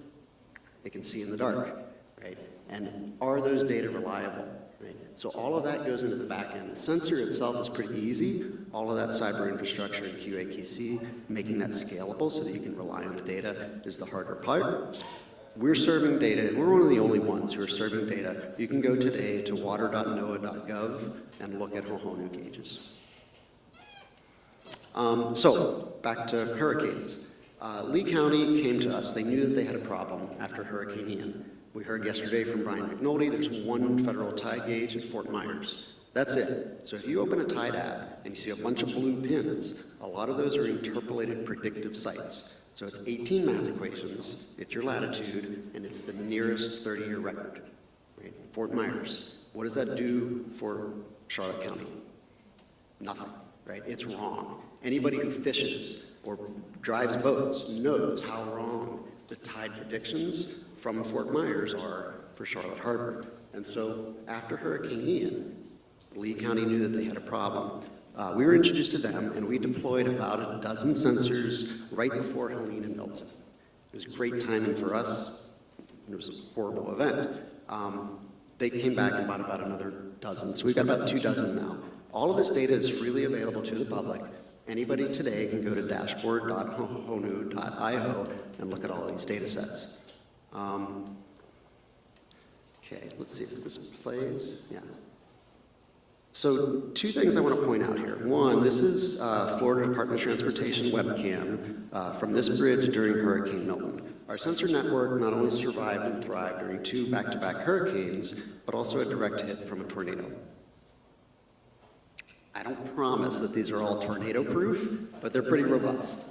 it can see in the dark, right? And are those data reliable, right? So all of that goes into the back end. The sensor itself is pretty easy. All of that cyber infrastructure and QA/QC, making that scalable so that you can rely on the data is the harder part. We're serving data, and we're one of the only ones who are serving data. You can go today to water.noaa.gov and look at Hohonu gauges. So, back to hurricanes. Lee County came to us. They knew that they had a problem after Hurricane Ian. We heard yesterday from Brian McNulty, there's one federal tide gauge at Fort Myers. That's it. So if you open a tide app and you see a bunch of blue pins, a lot of those are interpolated predictive sites. So it's 18 math equations, it's your latitude, and it's the nearest 30-year record. Right? Fort Myers. What does that do for Charlotte County? Nothing, right? It's wrong. Anybody who fishes or drives boats knows how wrong the tide predictions from Fort Myers are for Charlotte Harbor. And so after Hurricane Ian, Lee County knew that they had a problem. We were introduced to them, and we deployed about a dozen sensors right before Helene and Milton. It was great timing for us. It was a horrible event. They came back and bought about another dozen, so we've got about 2 dozen now. All of this data is freely available to the public. Anybody today can go to dashboard.hohonu.io and look at all of these data sets. Okay, let's see if this plays. Yeah. So 2 things I want to point out here. One, this is Florida Department of Transportation webcam from this bridge during Hurricane Milton. Our sensor network not only survived and thrived during 2 back-to-back hurricanes, but also a direct hit from a tornado. I don't promise that these are all tornado-proof, but they're pretty robust.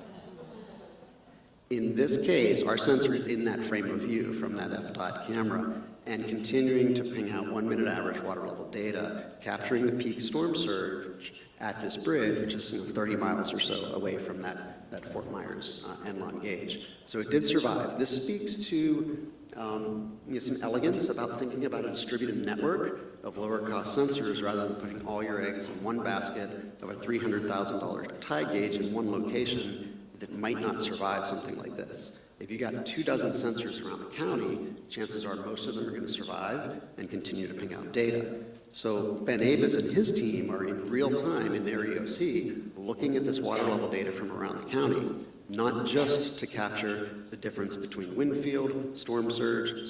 In this case, our sensor is in that frame of view from that FDOT camera and continuing to ping out 1-minute average water level data, capturing the peak storm surge at this bridge, which is 30 miles or so away from that Fort Myers Enlon gauge. So it did survive. This speaks to some elegance about thinking about a distributed network of lower cost sensors rather than putting all your eggs in one basket of a $300,000 tide gauge in one location that might not survive something like this. If you got 2 dozen sensors around the county, chances are most of them are going to survive and continue to ping out data. So Ben Avis and his team are in real time in their EOC looking at this water level data from around the county, not just to capture the difference between wind field, storm surge, and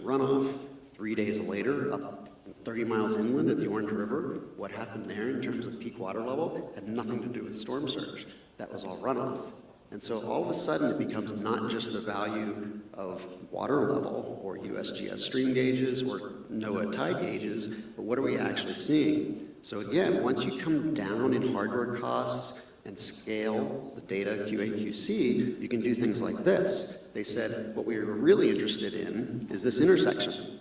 runoff, 3 days later, up 30 miles inland at the Orange River, what happened there in terms of peak water level had nothing to do with storm surge. That was all runoff. And so all of a sudden it becomes not just the value of water level or USGS stream gauges or NOAA tide gauges, but what are we actually seeing? So again, once you come down in hardware costs and scale the data QA/QC, you can do things like this. They said, what we were really interested in is this intersection.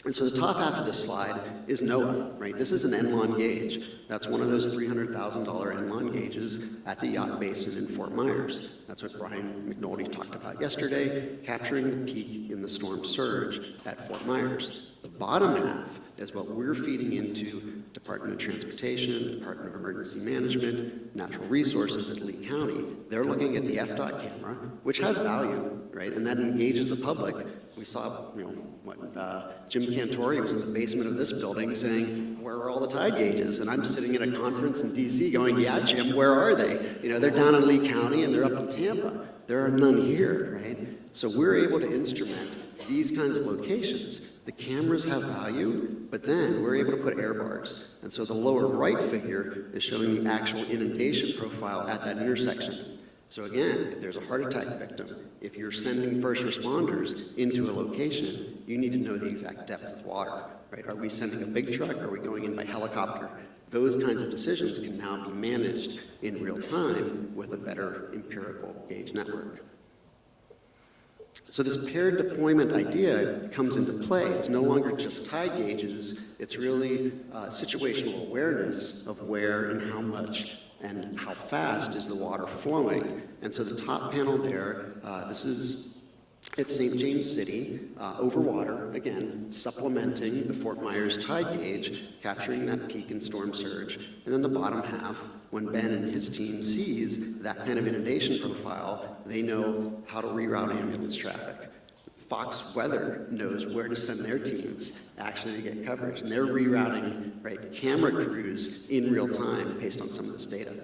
And so the top half of this slide is NOAA, right? This is an Enlon gauge. That's one of those $300,000 Enlon gauges at the yacht basin in Fort Myers. That's what Brian McNulty talked about yesterday, capturing the peak in the storm surge at Fort Myers. The bottom half is what we're feeding into Department of Transportation, Department of Emergency Management, Natural Resources at Lee County. They're looking at the FDOT camera, which has value, right? And that engages the public. We saw, Jim Cantori was in the basement of this building saying, where are all the tide gauges? And I'm sitting at a conference in DC going, yeah, Jim, where are they? They're down in Lee County and they're up in Tampa. There are none here, right? So we're able to instrument these kinds of locations. The cameras have value, but then we're able to put air bars. And so the lower right figure is showing the actual inundation profile at that intersection. So again, if there's a heart attack victim, if you're sending first responders into a location, you need to know the exact depth of water, right? Are we sending a big truck? Are we going in by helicopter? Those kinds of decisions can now be managed in real time with a better empirical gauge network. So this paired deployment idea comes into play. It's no longer just tide gauges, it's really situational awareness of where and how much and how fast is the water flowing. And so the top panel there, this is at St. James City, over water, again, supplementing the Fort Myers tide gauge, capturing that peak in storm surge. And then the bottom half, when Ben and his team sees that kind of inundation profile, they know how to reroute ambulance traffic. Fox Weather knows where to send their teams actually to get coverage, and they're rerouting, right, camera crews in real time based on some of this data.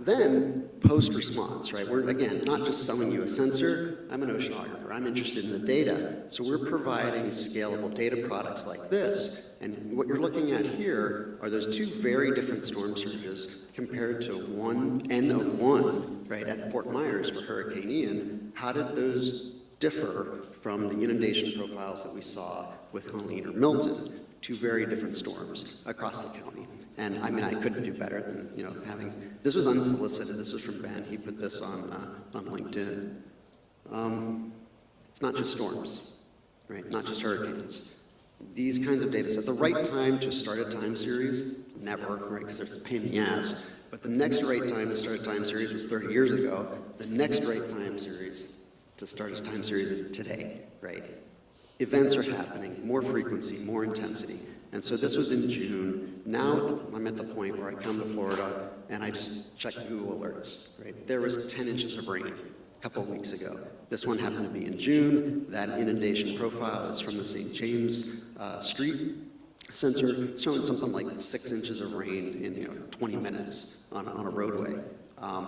Then, post-response, right? We're, again, not just selling you a sensor. I'm an oceanographer. I'm interested in the data. So we're providing scalable data products like this. And what you're looking at here are those two very different storm surges compared to one N of one, right, at Fort Myers for Hurricane Ian. How did those differ from the inundation profiles that we saw with Helene or Milton? Two very different storms across the county. And I mean, I couldn't do better than, having, this was unsolicited, this was from Ben, he put this on LinkedIn. It's not just storms, right? Not just hurricanes. These kinds of data sets, the right time to start a time series, never, right, because there's a pain in the ass, but the next right time to start a time series was 30 years ago. The next right time series to start a time series is today, right? Events are happening, more frequency, more intensity. And so this was in June. Now I'm at the point where I come to Florida and I just check Google alerts, right? There was 10 inches of rain a couple of weeks ago. This one happened to be in June. That inundation profile is from the St. James Street sensor, showing something like 6 inches of rain in 20 minutes on a roadway.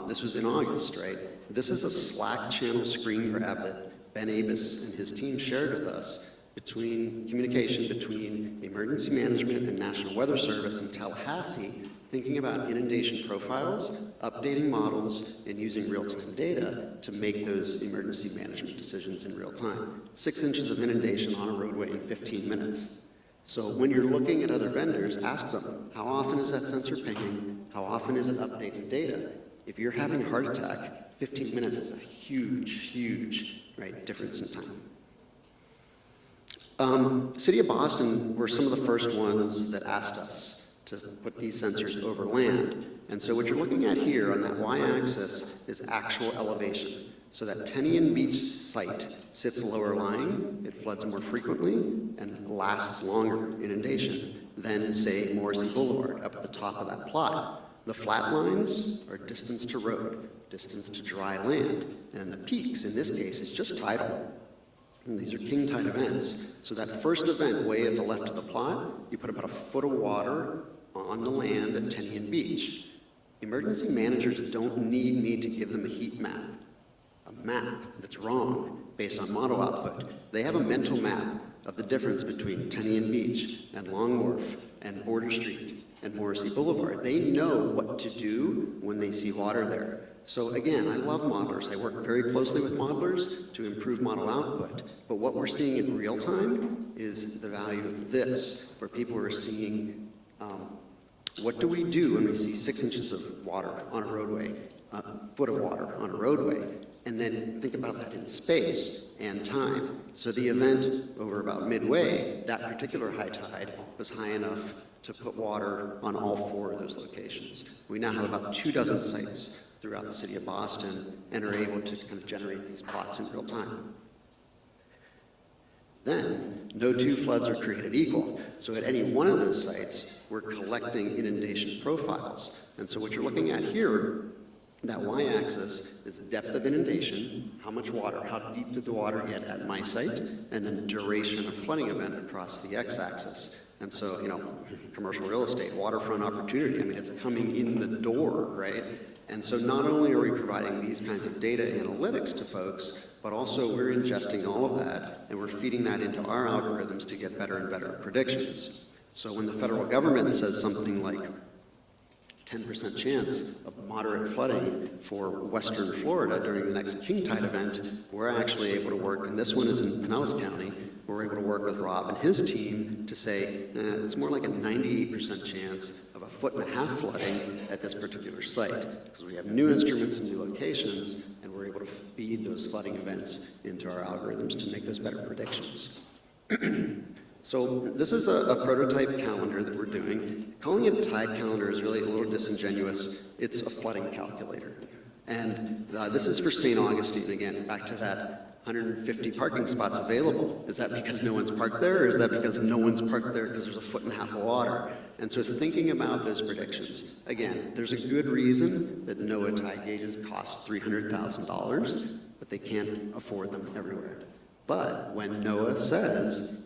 This was in August, right? This is a Slack channel screen grab that Ben Avis and his team shared with us communication between emergency management and National Weather Service in Tallahassee, thinking about inundation profiles, updating models, and using real-time data to make those emergency management decisions in real time. 6 inches of inundation on a roadway in 15 minutes. So when you're looking at other vendors, ask them, how often is that sensor pinging? How often is it updating data? If you're having a heart attack, 15 minutes is a huge, huge, right, difference in time. City of Boston were some of the first ones that asked us to put these sensors over land. And so what you're looking at here on that y-axis is actual elevation. So that Tenian Beach site sits lower lying, it floods more frequently, and lasts longer inundation than, say, Morrissey Boulevard up at the top of that plot. The flat lines are distance to road, distance to dry land, and the peaks, in this case, is just tidal. And these are king tide events. So that first event way at the left of the plot, you put about a foot of water on the land at Tenian Beach. Emergency managers don't need me to give them a heat map, a map that's wrong based on model output. They have a mental map of the difference between Tenian Beach and Long Wharf and Border Street and Morrissey Boulevard. They know what to do when they see water there. So again, I love modelers. I work very closely with modelers to improve model output. But what we're seeing in real time is the value of this, where people are seeing what do we do when we see 6 inches of water on a roadway, a foot of water on a roadway, and then think about that in space and time. So the event over about midway, that particular high tide was high enough to put water on all 4 of those locations. We now have about 24 sites throughout the city of Boston and are able to kind of generate these plots in real time. Then, no 2 floods are created equal. So at any one of those sites, we're collecting inundation profiles. And so what you're looking at here, that y-axis is depth of inundation, how much water, how deep did the water get at my site, and then duration of flooding event across the x-axis. And so, you know, commercial real estate, waterfront opportunity, I mean, it's coming in the door, right? And so not only are we providing these kinds of data analytics to folks, but also we're ingesting all of that, and we're feeding that into our algorithms to get better and better predictions. So when the federal government says something like 10% chance of moderate flooding for western Florida during the next king tide event, we're actually able to work, and this one is in Pinellas County, we're able to work with Rob and his team to say, it's more like a 98% chance of a 1.5 foot flooding at this particular site, because we have new instruments and new locations, and we're able to feed those flooding events into our algorithms to make those better predictions. So this is a prototype calendar that we're doing. Calling it a tide calendar is really a little disingenuous. It's a flooding calculator. And this is for St. Augustine, again, back to that 150 parking spots available. Is that because no one's parked there, or is that because no one's parked there because there's a 1.5 foot of water? And so thinking about those predictions, again, there's a good reason that NOAA tide gauges cost $300,000, but they can't afford them everywhere. But when NOAA says,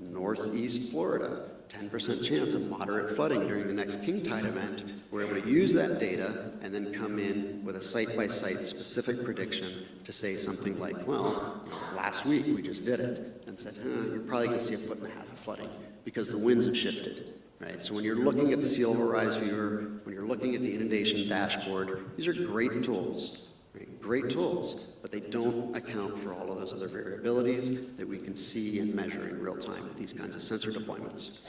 Northeast Florida, 10% chance of moderate flooding during the next king tide event, we're able to use that data and then come in with a site-by-site specific prediction to say something like, well, last week we just did it, and said, you're probably going to see a 1.5 foot of flooding because the winds have shifted. Right? So when you're looking at the sea level rise viewer, when you're looking at the inundation dashboard, these are great tools. Great tools, but they don't account for all of those other variabilities that we can see and measure in real time with these kinds of sensor deployments.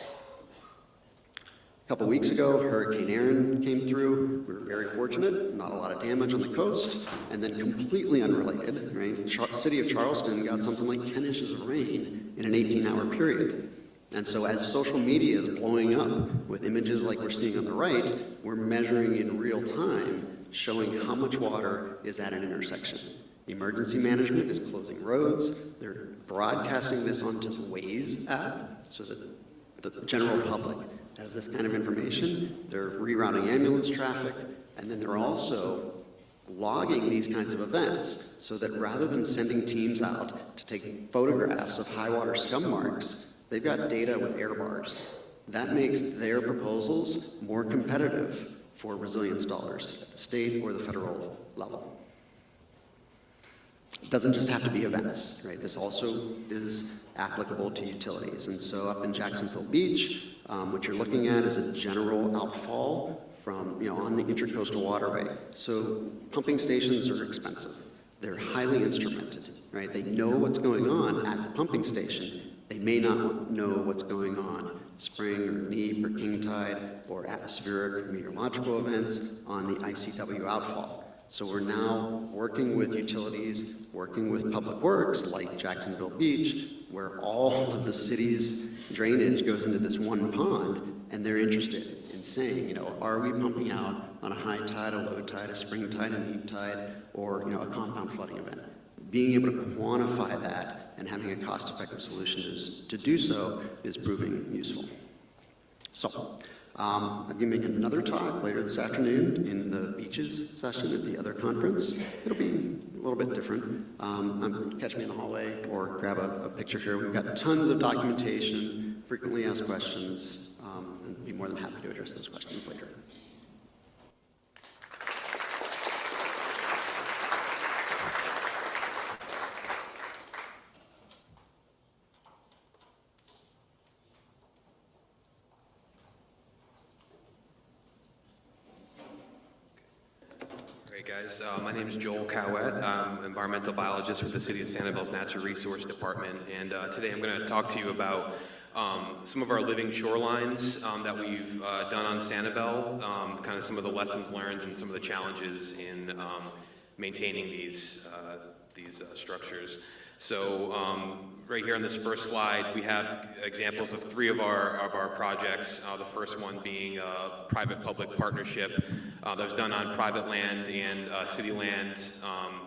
A couple weeks ago, Hurricane Aaron came through. We were very fortunate, not a lot of damage on the coast, and then completely unrelated, right? City of Charleston got something like 10 inches of rain in an 18-hour period. And so as social media is blowing up with images like we're seeing on the right, we're measuring in real time, showing how much water is at an intersection. Emergency management is closing roads. They're broadcasting this onto the Waze app so that the general public has this kind of information. They're rerouting ambulance traffic, and then they're also logging these kinds of events so that rather than sending teams out to take photographs of high water scum marks, they've got data with air bars. That makes their proposals more competitive for resilience dollars at the state or the federal level. It doesn't just have to be events, right? This also is applicable to utilities. And so up in Jacksonville Beach, what you're looking at is a general outfall from, on the Intracoastal Waterway. So pumping stations are expensive. They're highly instrumented, right? They know what's going on at the pumping station. They may not know what's going on spring or neap or king tide or atmospheric or meteorological events on the ICW outfall. So we're now working with utilities, working with public works like Jacksonville Beach, where all of the city's drainage goes into this one pond, and they're interested in saying, are we pumping out on a high tide, a low tide, a spring tide, a neap tide, or a compound flooding event? Being able to quantify that and having a cost-effective solution to do so is proving useful. So, I'm going to make another talk later this afternoon in the beaches session at the other conference. It'll be a little bit different. Catch me in the hallway or grab a picture here. We've got tons of documentation, frequently asked questions, and be more than happy to address those questions later. guys. My name is Joel Caouette. I'm an environmental biologist with the City of Sanibel's Natural Resource Department, and today I'm going to talk to you about some of our living shorelines that we've done on Sanibel, kind of some of the lessons learned and some of the challenges in maintaining these structures. So right here on this first slide, we have examples of three of our projects. The first one being a private-public partnership that was done on private land and city land.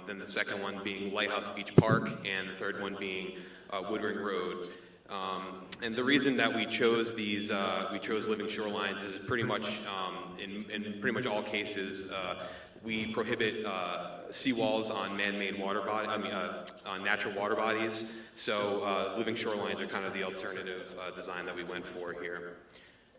Then the second one being Lighthouse Beach Park, and the third one being Woodring Road. And the reason that we chose these, we chose living shorelines is pretty much in pretty much all cases. We prohibit seawalls on man-made water body, on natural water bodies. So living shorelines are kind of the alternative design that we went for here.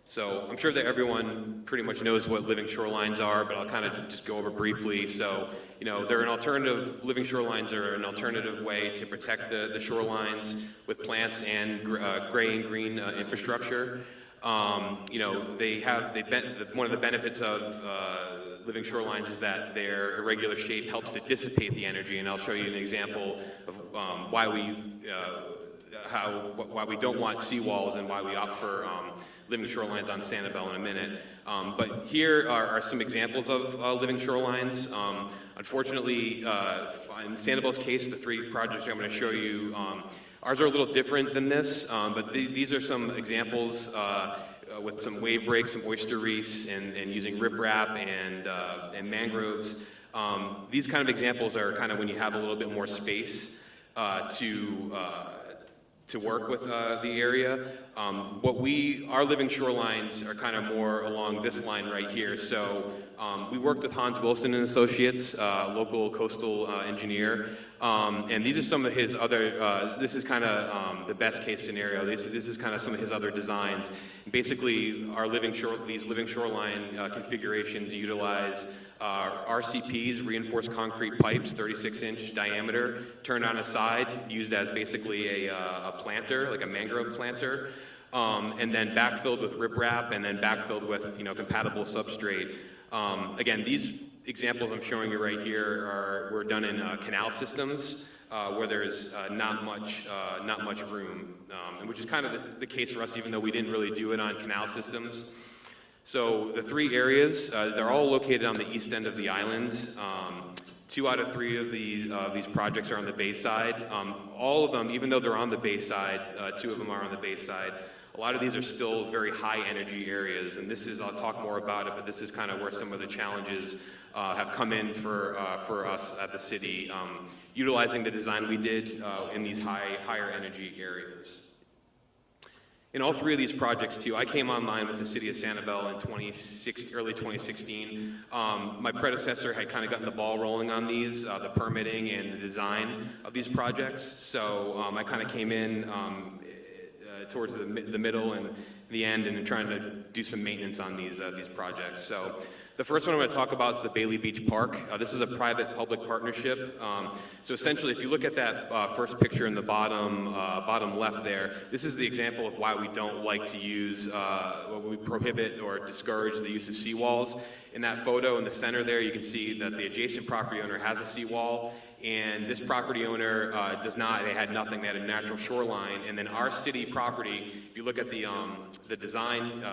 So I'm sure that everyone pretty much knows what living shorelines are, but I'll kind of just go over briefly. So, you know, they're an alternative, living shorelines are an alternative way to protect the shorelines with plants and gray and green infrastructure. You know, one of the benefits of living shorelines is that their irregular shape helps to dissipate the energy, and I'll show you an example of why we don't want seawalls and why we opt for living shorelines on Sanibel in a minute. But here are some examples of living shorelines. Unfortunately, in Sanibel's case, the three projects I'm going to show you, ours are a little different than this, but these are some examples with some wave breaks, some oyster reefs, and using riprap and mangroves. These kind of examples are kind of when you have a little bit more space to work with the area. Our living shorelines are kind of more along this line right here. So we worked with Hans Wilson and Associates, local coastal engineer, and these are some of his other, this is kind of the best case scenario. This is kind of some of his other designs. Basically, these living shoreline configurations utilize RCPs, reinforced concrete pipes, 36-inch diameter, turned on a side, used as basically a planter, like a mangrove planter, and then backfilled with riprap, and then backfilled with compatible substrate. Again, these examples I'm showing you right here were done in canal systems where there's not much room, and which is kind of the case for us, even though we didn't really do it on canal systems. So the three areas, they're all located on the east end of the island. 2 out of 3 of these projects are on the bay side. All of them, even though they're on the bay side, 2 of them are on the bay side. A lot of these are still very high energy areas, and I'll talk more about it, but this is kind of where some of the challenges have come in for us at the city, utilizing the design we did in these higher energy areas. In all 3 of these projects, too, I came online with the City of Sanibel in early 2016. My predecessor had kind of gotten the ball rolling on these, the permitting and the design of these projects. So I kind of came in towards the middle and the end and trying to do some maintenance on these projects. So the first one I'm going to talk about is the Bailey Beach Park. This is a private-public partnership. So essentially, if you look at that first picture in the bottom left there, this is the example of why we don't like to use, we prohibit or discourage the use of seawalls. In that photo in the center there, you can see that the adjacent property owner has a seawall, and this property owner does not. They had nothing. They had a natural shoreline. And then our city property, if you look at the design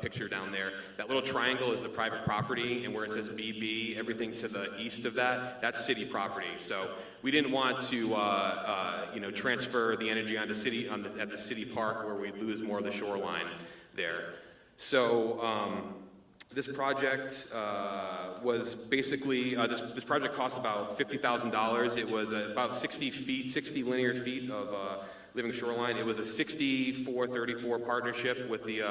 picture down there, that little triangle is the private property, and where it says BB, everything to the east of that's city property. So we didn't want to transfer the energy onto at the city park where we lose more of the shoreline there. So this project was basically, this project cost about $50,000. It was about 60 linear feet of living shoreline. It was a 64-34 partnership with the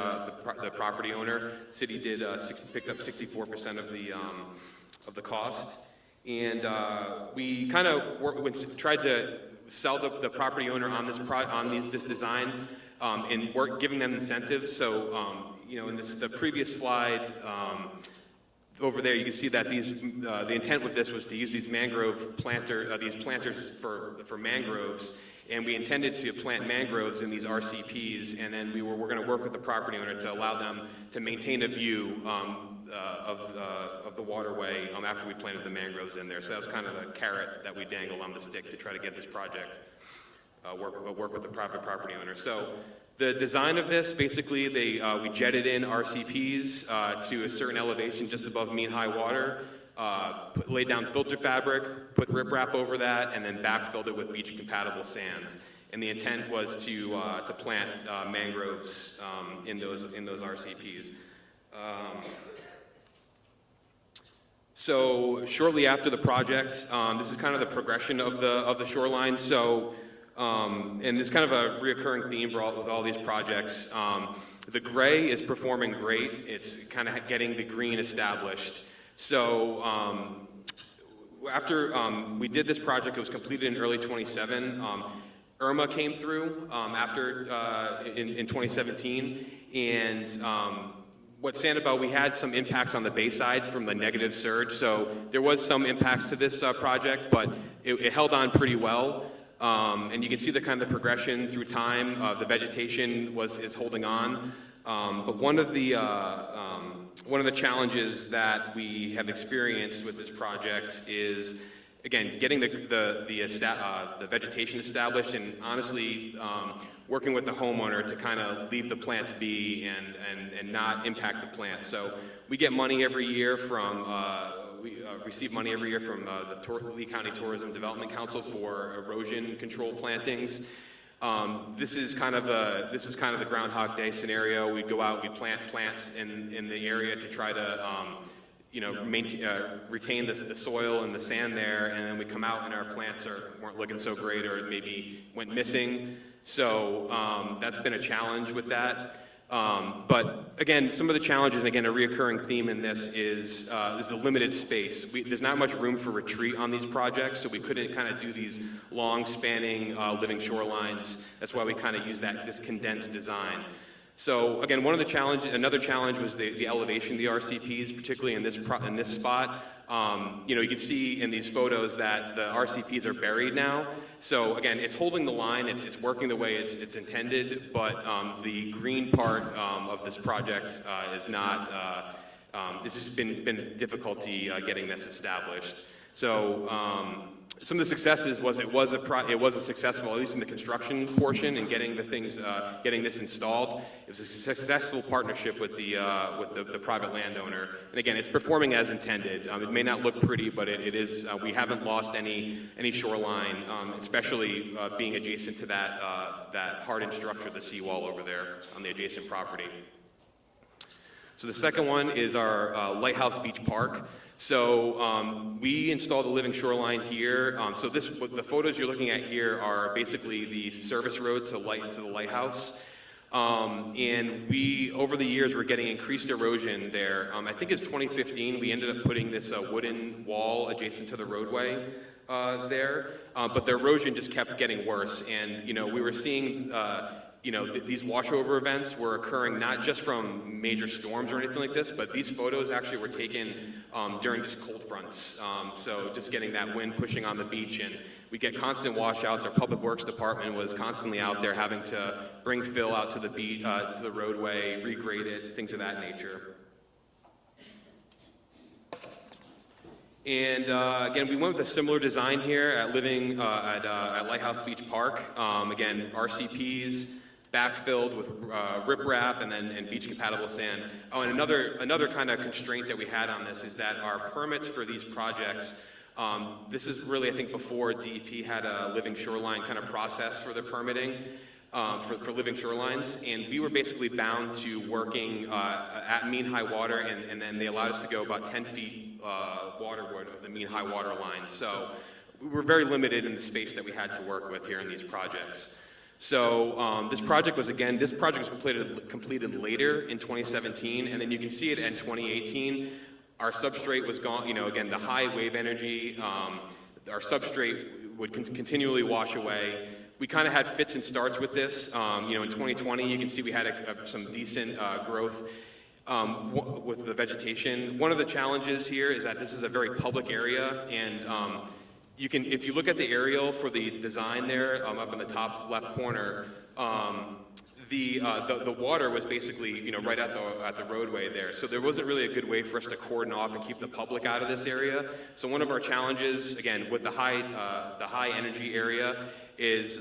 property owner. The city picked up 64% of the cost, and we kind of tried to sell the property owner on this design and giving them incentives. So in the previous slide. Over there, you can see that the intent with this was to use these planters for mangroves, and we intended to plant mangroves in these RCPs, and then we're going to work with the property owner to allow them to maintain a view the waterway after we planted the mangroves in there. So that was kind of the carrot that we dangled on the stick to try to get this project work with the private property owner. So the design of this, basically, we jetted in RCPs to a certain elevation just above mean high water, laid down filter fabric, put riprap over that, and then backfilled it with beach-compatible sands. And the intent was to plant mangroves in those RCPs. So shortly after the project, this is kind of the progression of the shoreline. So, and it's kind of a reoccurring theme with all these projects. The gray is performing great. It's kind of getting the green established. So after we did this project, it was completed in early 27. Irma came through in 2017, and what Sanibel, we had some impacts on the bayside from the negative surge, so there was some impacts to this project, but it held on pretty well. And you can see the kind of the progression through time. The vegetation is holding on, but one of the challenges that we have experienced with this project is, again, getting the vegetation established, and honestly, working with the homeowner to kind of leave the plants be and not impact the plant. So we get money every year from, we receive money every year from the Lee County Tourism Development Council for erosion control plantings. This is kind of the Groundhog Day scenario. We go out, we plant plants in the area to try to retain the soil and the sand there, and then we come out and our plants weren't looking so great, or maybe went missing. So that's been a challenge with that. But again, some of the challenges, and again, a reoccurring theme in this is the limited space. There's not much room for retreat on these projects, so we couldn't kind of do these long spanning living shorelines. That's why we kind of use this condensed design. So again, another challenge was the elevation of the RCPs, particularly in this spot. You can see in these photos that the RCPs are buried now. So again, it's holding the line, it's working the way it's intended, but the green part of this project is not. This has been difficulty getting this established. So some of the successes was it was a successful, at least in the construction portion, and getting this installed. It was a successful partnership with the private landowner, and again, it's performing as intended. It may not look pretty, but it is. We haven't lost any shoreline, especially being adjacent to that hardened structure, the seawall over there on the adjacent property. So the second one is our Lighthouse Beach Park. So we installed the living shoreline here. So the photos you're looking at here are basically the service road to the lighthouse. And we, over the years, we're getting increased erosion there. I think it's 2015, we ended up putting this wooden wall adjacent to the roadway there. But the erosion just kept getting worse. And, we were seeing these washover events were occurring not just from major storms or anything like this, but these photos actually were taken during just cold fronts. So just getting that wind pushing on the beach, and we get constant washouts. Our public works department was constantly out there having to bring fill out to the beach, to the roadway, regrade it, things of that nature. And again, we went with a similar design here at Lighthouse Beach Park. Again, RCPs, backfilled with riprap and beach-compatible sand. Oh, and another kind of constraint that we had on this is that our permits for these projects, this is really, I think, before DEP had a living shoreline kind of process for the permitting for living shorelines, and we were basically bound to working at mean high water, and then they allowed us to go about 10 feet waterward of the mean high water line. So we were very limited in the space that we had to work with here in these projects. So this project was completed later in 2017, and then you can see it in 2018. Our substrate was gone. Again, the high wave energy, our substrate would continually wash away. We kind of had fits and starts with this. In 2020, you can see we had some decent growth with the vegetation. One of the challenges here is that this is a very public area, and if you look at the aerial for the design there, up in the top left corner, the water was basically, you know, right at the roadway there. So there wasn't really a good way for us to cordon off and keep the public out of this area. So one of our challenges, again, with the high energy area is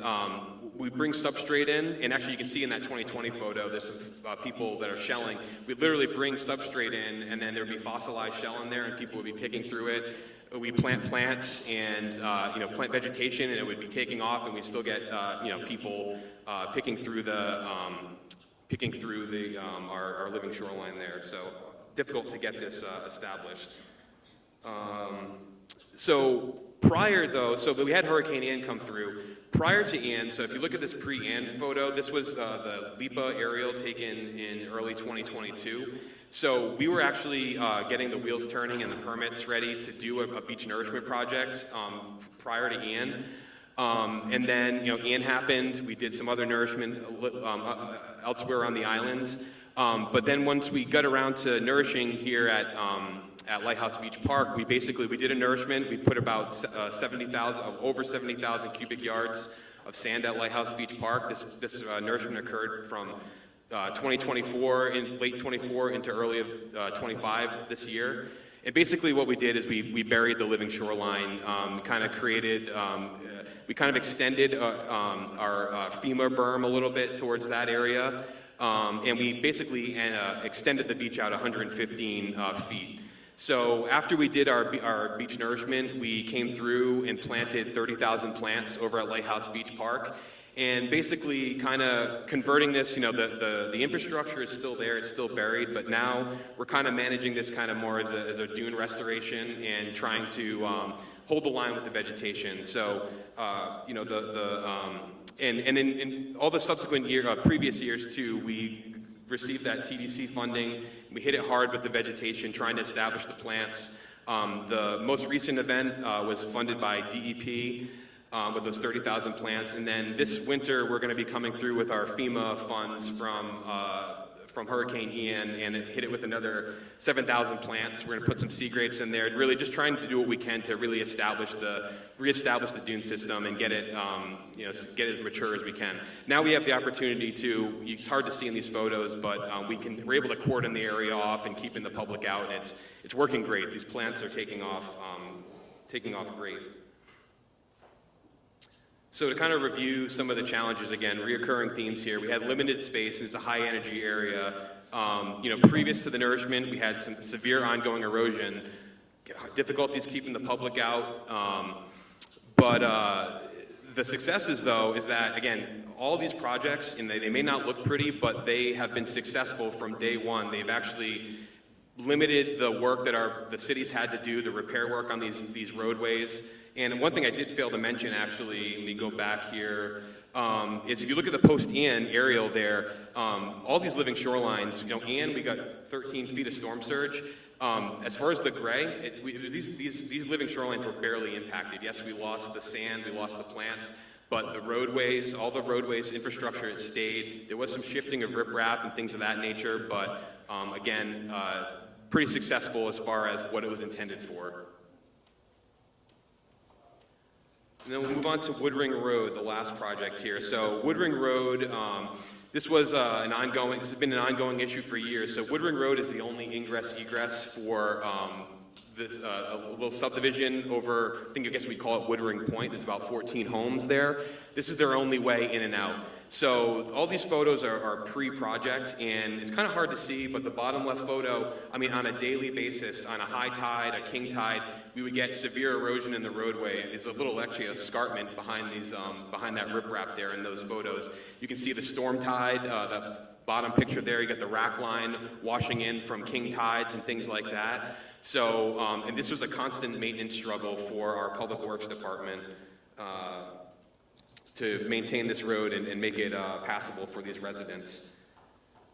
we bring substrate in, and actually you can see in that 2020 photo, there's some people that are shelling. We literally bring substrate in, and then there would be fossilized shell in there, and people would be picking through it. We plant plants and you know, plant vegetation, and it would be taking off, and we still get you know, people picking through our living shoreline there. So difficult to get this established. So prior though, so we had Hurricane Ian come through. Prior to Ian, so if you look at this pre-Ian photo, this was the LIPA aerial taken in early 2022. So we were actually getting the wheels turning and the permits ready to do a beach nourishment project prior to Ian. And then, you know, Ian happened. We did some other nourishment elsewhere on the island. But then once we got around to nourishing here at Lighthouse Beach Park, we did a nourishment. We put about over 70,000 cubic yards of sand at Lighthouse Beach Park. This nourishment occurred from 2024, in late 24 into early 25 this year. And basically what we did is we buried the living shoreline, kind of created, we kind of extended our FEMA berm a little bit towards that area. And we basically extended the beach out 115 feet. So after we did our beach nourishment, we came through and planted 30,000 plants over at Lighthouse Beach Park. And basically kind of converting this, you know, the infrastructure is still there, it's still buried, but now we're kind of managing this kind of more as a dune restoration and trying to hold the line with the vegetation. So, you know, and in all the subsequent previous years too, we received that TDC funding. We hit it hard with the vegetation, trying to establish the plants. The most recent event was funded by DEP. With those 30,000 plants, and then this winter we're going to be coming through with our FEMA funds from Hurricane Ian, and hit it with another 7,000 plants. We're going to put some sea grapes in there, really just trying to do what we can to really reestablish the dune system and get it, you know, get as mature as we can. Now we have the opportunity to. It's hard to see in these photos, but we're able to cordon the area off and keeping the public out, and it's working great. These plants are taking off great. So to kind of review some of the challenges, again, reoccurring themes here. We had limited space, and it's a high energy area. You know, previous to the nourishment, we had some severe ongoing erosion, difficulties keeping the public out. But the successes, though, is that, again, all these projects, and they may not look pretty, but they have been successful from day one. They've actually limited the work that the cities had to do, the repair work on these roadways. And one thing I did fail to mention, actually, let me go back here, is if you look at the post-Ian aerial there, all these living shorelines, you know, Ian, we got 13 feet of storm surge. As far as the gray, these living shorelines were barely impacted. Yes, we lost the sand, we lost the plants, but the roadways, all the roadways, infrastructure, it stayed. There was some shifting of riprap and things of that nature, but again, pretty successful as far as what it was intended for. And then we'll move on to Woodring Road, the last project here. So Woodring Road, this has been an ongoing issue for years. So Woodring Road is the only ingress-egress for this little subdivision over, I guess we call it Woodring Point. There's about 14 homes there. This is their only way in and out. So all these photos are pre-project, and it's kind of hard to see, but the bottom left photo, I mean, on a daily basis, on a high tide, a king tide, we would get severe erosion in the roadway. It's a little, actually, escarpment behind that riprap there in those photos. You can see the storm tide, that bottom picture there, you got the rack line washing in from king tides and things like that. So, and this was a constant maintenance struggle for our public works department to maintain this road and make it passable for these residents.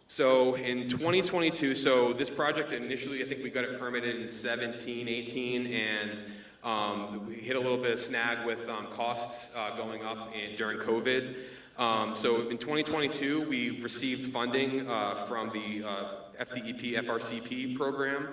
So in 2022, so this project initially, I think we got it permitted in 17, 18, and we hit a little bit of snag with costs going up during COVID. So in 2022, we received funding from the FDEP FRCP program.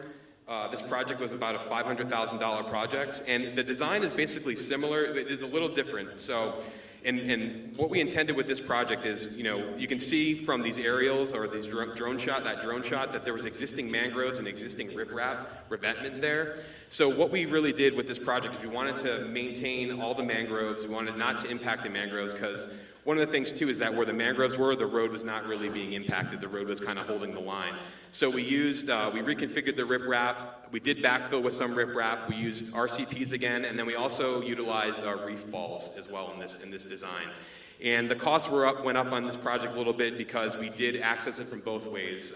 This project was about a $500,000 project, and the design is basically similar. It is a little different. So And what we intended with this project is, you know, you can see from these aerials or these drone shot, that there was existing mangroves and existing riprap revetment there. So what we really did with this project is we wanted to maintain all the mangroves. We wanted not to impact the mangroves, because one of the things too is that where the mangroves were, the road was not really being impacted. The road was kind of holding the line. So we used, we reconfigured the riprap. We did backfill with some riprap. We used RCPs again, and then we also utilized reef balls as well in this design. And the costs went up on this project a little bit because we did access it from both ways.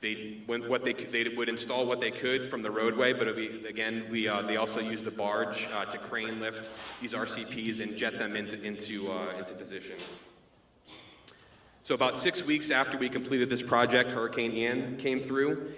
They would install what they could from the roadway, but they also used the barge to crane lift these RCPs and jet them into position. So about 6 weeks after we completed this project, Hurricane Ian came through,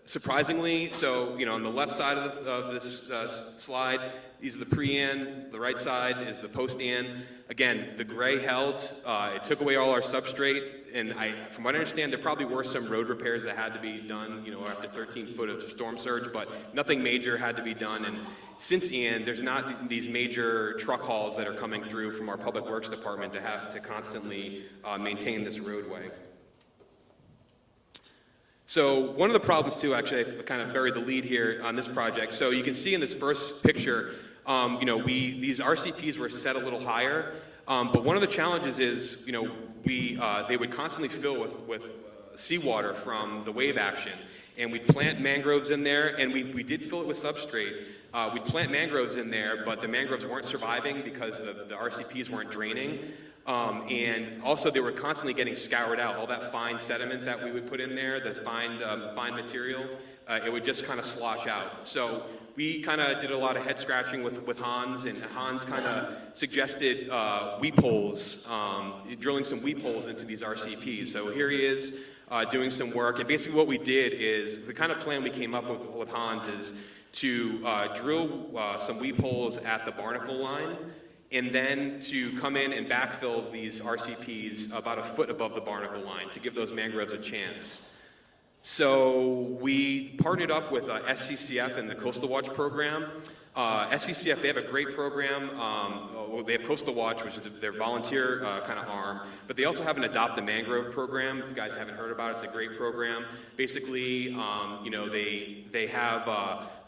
surprisingly, so you know, on the left side of this slide, these are the pre-Ian. The right side is the post-Ian. Again, the gray held. It took away all our substrate. And from what I understand, there probably were some road repairs that had to be done, you know, after 13 foot of storm surge, but nothing major had to be done. And since Ian, there's not these major truck hauls that are coming through from our Public Works Department to have to constantly maintain this roadway. So one of the problems too, actually, I kind of buried the lead here on this project. So you can see in this first picture, you know, these RCPs were set a little higher, but one of the challenges is, you know, they would constantly fill with seawater from the wave action, and we'd plant mangroves in there, and we did fill it with substrate. We'd plant mangroves in there, but the mangroves weren't surviving because the RCPs weren't draining. And also they were constantly getting scoured out. All that fine sediment that we would put in there, this fine material, it would just kind of slosh out. So we kind of did a lot of head scratching with Hans, and Hans kind of suggested weep holes, drilling some weep holes into these RCPs. So here he is doing some work, and basically what we did is, the kind of plan we came up with Hans is to drill some weep holes at the barnacle line, and then to come in and backfill these RCPs about a foot above the barnacle line to give those mangroves a chance. So we partnered up with SCCF and the Coastal Watch program. SCCF, they have a great program. They have Coastal Watch, which is their volunteer kind of arm, but they also have an Adopt a Mangrove program. If you guys haven't heard about it, it's a great program. Basically, you know, they have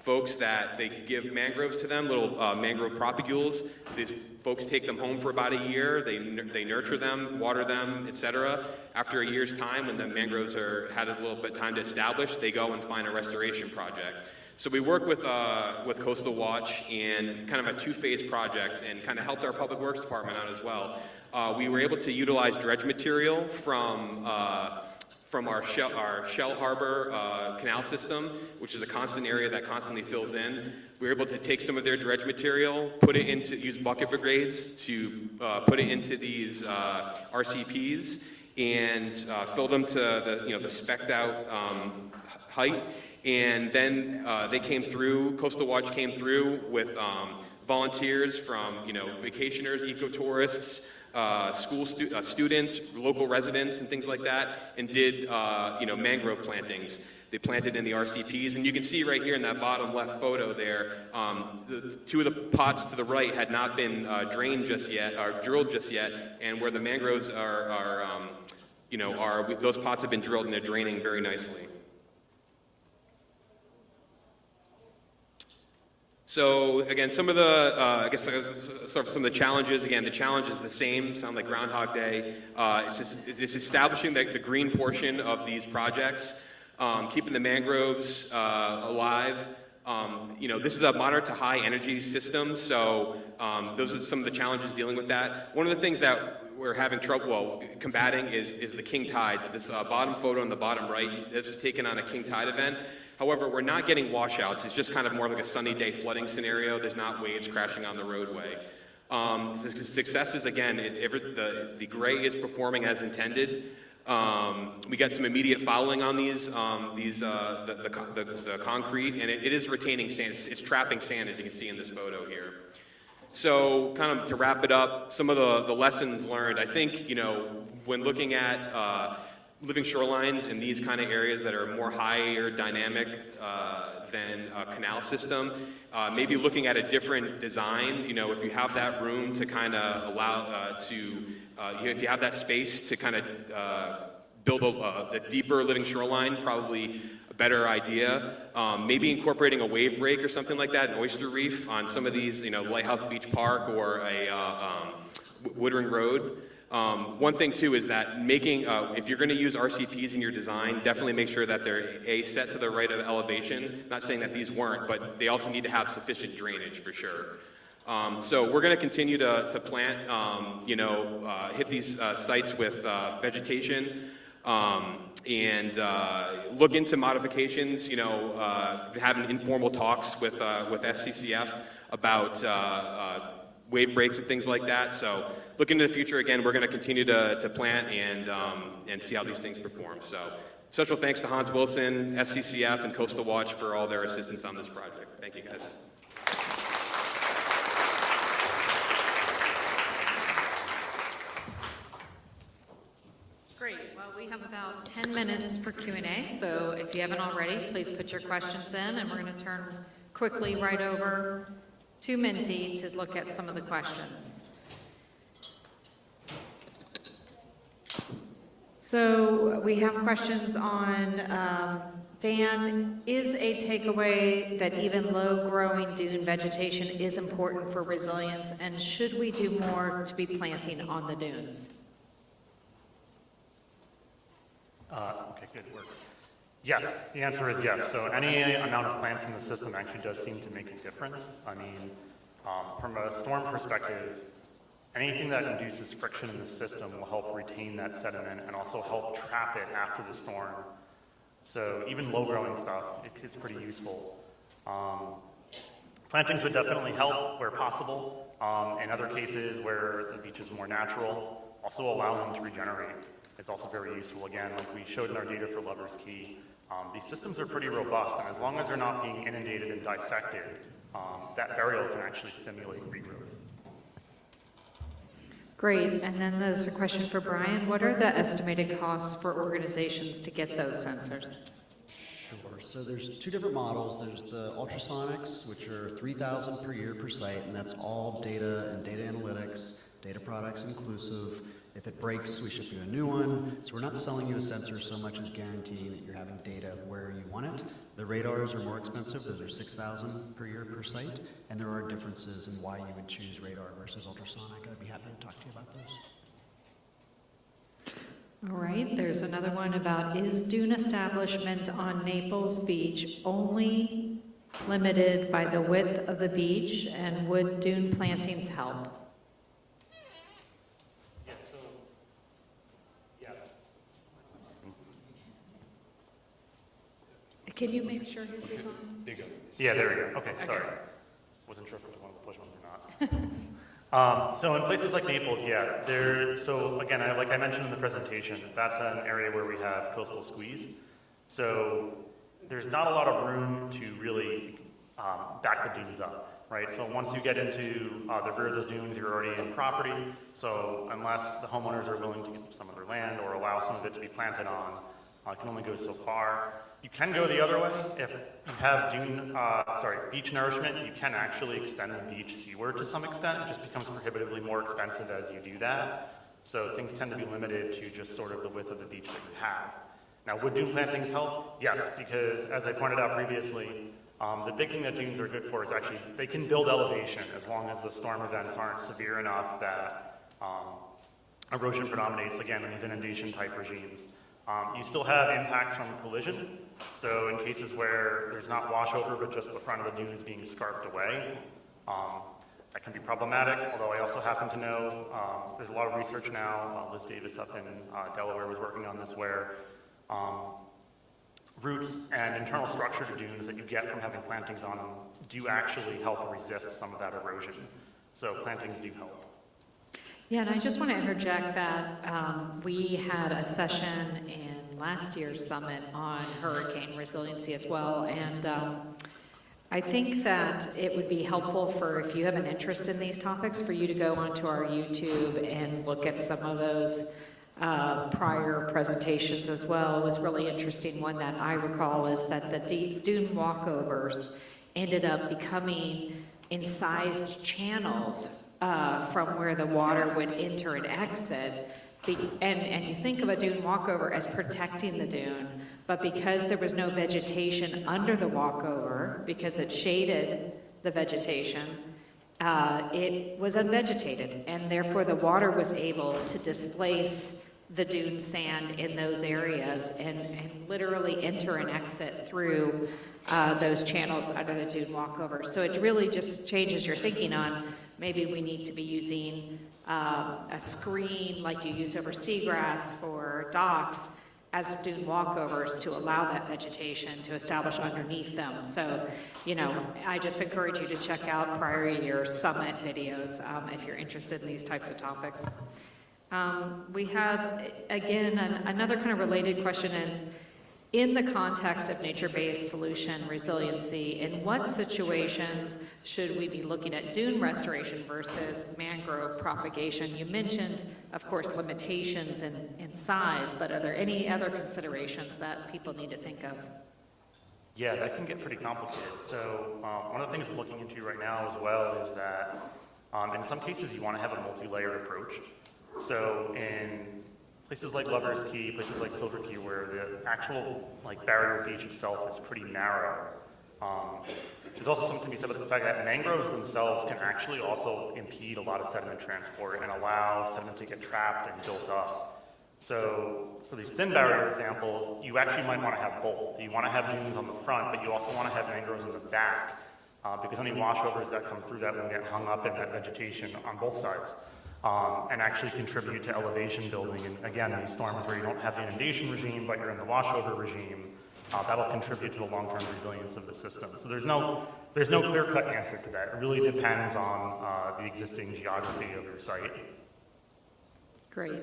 folks that they give mangroves to them, little mangrove propagules. These folks take them home for about a year. They nurture them, water them, etc. After a year's time, when the mangroves had a little bit of time to establish, they go and find a restoration project. So we work with Coastal Watch and kind of a two-phase project, and kind of helped our Public Works Department out as well. We were able to utilize dredge material from our Shell Harbor canal system, which is a constant area that constantly fills in. We were able to take some of their dredge material, use bucket brigades to put it into these RCPs, and fill them to the spec'd out height. And then Coastal Watch came through with volunteers from, vacationers, ecotourists, school students, local residents, and things like that, and did, mangrove plantings. They planted in the RCPs, and you can see right here in that bottom left photo there, two of the pots to the right had not been drained just yet, or drilled just yet, and where the mangroves those pots have been drilled and they're draining very nicely. So again, some of the, some of the challenges, again, the challenge is the same, sound like Groundhog Day. It's establishing the green portion of these projects, keeping the mangroves alive. This is a moderate to high energy system, so those are some of the challenges dealing with that. One of the things that we're having trouble combating is the king tides. This bottom photo on the bottom right, this was taken on a king tide event. However, we're not getting washouts. It's just kind of more like a sunny day flooding scenario. There's not waves crashing on the roadway. The success is, again, the gray is performing as intended. We got some immediate fouling on the concrete, and it is retaining sand. It's trapping sand, as you can see in this photo here. So kind of to wrap it up, some of the lessons learned, I think, when looking at living shorelines in these kind of areas that are more higher dynamic than a canal system, maybe looking at a different design. You know, if you have that room to kind of allow if you have that space to kind of build a deeper living shoreline, probably a better idea. Maybe incorporating a wave break or something like that, an oyster reef on some of these, you know, Lighthouse Beach Park or a Woodring Road. One thing too is that making, if you're going to use RCPs in your design, definitely make sure that they're set to the right of elevation. Not saying that these weren't, but they also need to have sufficient drainage for sure. So we're going to continue to plant, hit these sites with vegetation and look into modifications. You know, having informal talks with SCCF about wave breaks and things like that. So look into the future. Again, we're going to continue to plant and see how these things perform. So special thanks to Hans Wilson, SCCF, and Coastal Watch for all their assistance on this project. Thank you, guys. Great. Well, we have about 10 minutes for Q&A, so if you haven't already, please put your questions in, and we're going to turn quickly right over to Minty to look at some of the questions. So we have questions on, Dan, is a takeaway that even low-growing dune vegetation is important for resilience, and should we do more to be planting on the dunes? Okay, good work. Yes, the answer is yes. So any amount of plants in the system actually does seem to make a difference. I mean, from a storm perspective, anything that induces friction in the system will help retain that sediment and also help trap it after the storm. So even low-growing stuff is pretty useful. Plantings would definitely help where possible. In other cases where the beach is more natural, also allow them to regenerate. It's also very useful. Again, like we showed in our data for Lover's Key, these systems are pretty robust, and as long as they're not being inundated and dissected, that burial can actually stimulate regrowth. Great, and then there's a question for Brian. What are the estimated costs for organizations to get those sensors? Sure. So there's two different models. There's the ultrasonics, which are $3,000 per year per site, and that's all data and data analytics, data products inclusive. If it breaks, we ship you a new one. So we're not selling you a sensor so much as guaranteeing that you're having data where you want it. The radars are more expensive. Those are $6,000 per year per site. And there are differences in why you would choose radar versus ultrasonic. I'd be happy to talk to you about those. All right, there's another one about, is dune establishment on Naples Beach only limited by the width of the beach, and would dune plantings help? Can you make sure his is on? There you go. Yeah, there we go. Okay, sorry. Wasn't sure if it was one of the push ones or not. So in places like Naples, yeah, so again, like I mentioned in the presentation, that's an area where we have coastal squeeze. So there's not a lot of room to really back the dunes up, right? So once you get into the rear of those dunes, you're already in property. So unless the homeowners are willing to give some of their land or allow some of it to be planted on, it can only go so far. You can go the other way. If you have beach nourishment, you can actually extend the beach seaward to some extent. It just becomes prohibitively more expensive as you do that. So things tend to be limited to just sort of the width of the beach that you have. Now, would dune plantings help? Yes, because as I pointed out previously, the big thing that dunes are good for is actually they can build elevation as long as the storm events aren't severe enough that erosion predominates, again, in these inundation type regimes. You still have impacts from collision, so in cases where there's not washover but just the front of the dune is being scarped away, that can be problematic, although I also happen to know there's a lot of research now, Liz Davis up in Delaware was working on this, where roots and internal structure to dunes that you get from having plantings on them do actually help resist some of that erosion, so plantings do help. Yeah, and I just want to interject that we had a session in last year's summit on hurricane resiliency as well, and I think that it would be helpful for, if you have an interest in these topics, for you to go onto our YouTube and look at some of those prior presentations as well. It was really interesting. One that I recall is that the dune walkovers ended up becoming incised channels from where the water would enter and exit. And you think of a dune walkover as protecting the dune, but because there was no vegetation under the walkover, because it shaded the vegetation, it was unvegetated, and therefore the water was able to displace the dune sand in those areas and literally enter and exit through those channels under the dune walkover. So it really just changes your thinking on maybe we need to be using a screen like you use over seagrass for docks as dune walkovers to allow that vegetation to establish underneath them. So, you know, I just encourage you to check out prior year summit videos if you're interested in these types of topics. We have, again, another kind of related question is, in the context of nature-based solution resiliency, in what situations should we be looking at dune restoration versus mangrove propagation? You mentioned, of course, limitations in size, but are there any other considerations that people need to think of? Yeah, that can get pretty complicated. So one of the things looking into right now as well is that in some cases you want to have a multi-layered approach. So in places like Lover's Key, places like Silver Key, where the actual barrier beach itself is pretty narrow, there's also something to be said about the fact that mangroves themselves can actually also impede a lot of sediment transport and allow sediment to get trapped and built up. So for these thin barrier examples, you actually might want to have both. You want to have dunes on the front, but you also want to have mangroves in the back, because any washovers that come through that will get hung up in that vegetation on both sides. And actually contribute to elevation building. And again, in these storms where you don't have the inundation regime, but you're in the washover regime, that'll contribute to the long-term resilience of the system. So there's no clear-cut answer to that. It really depends on the existing geography of your site. Great.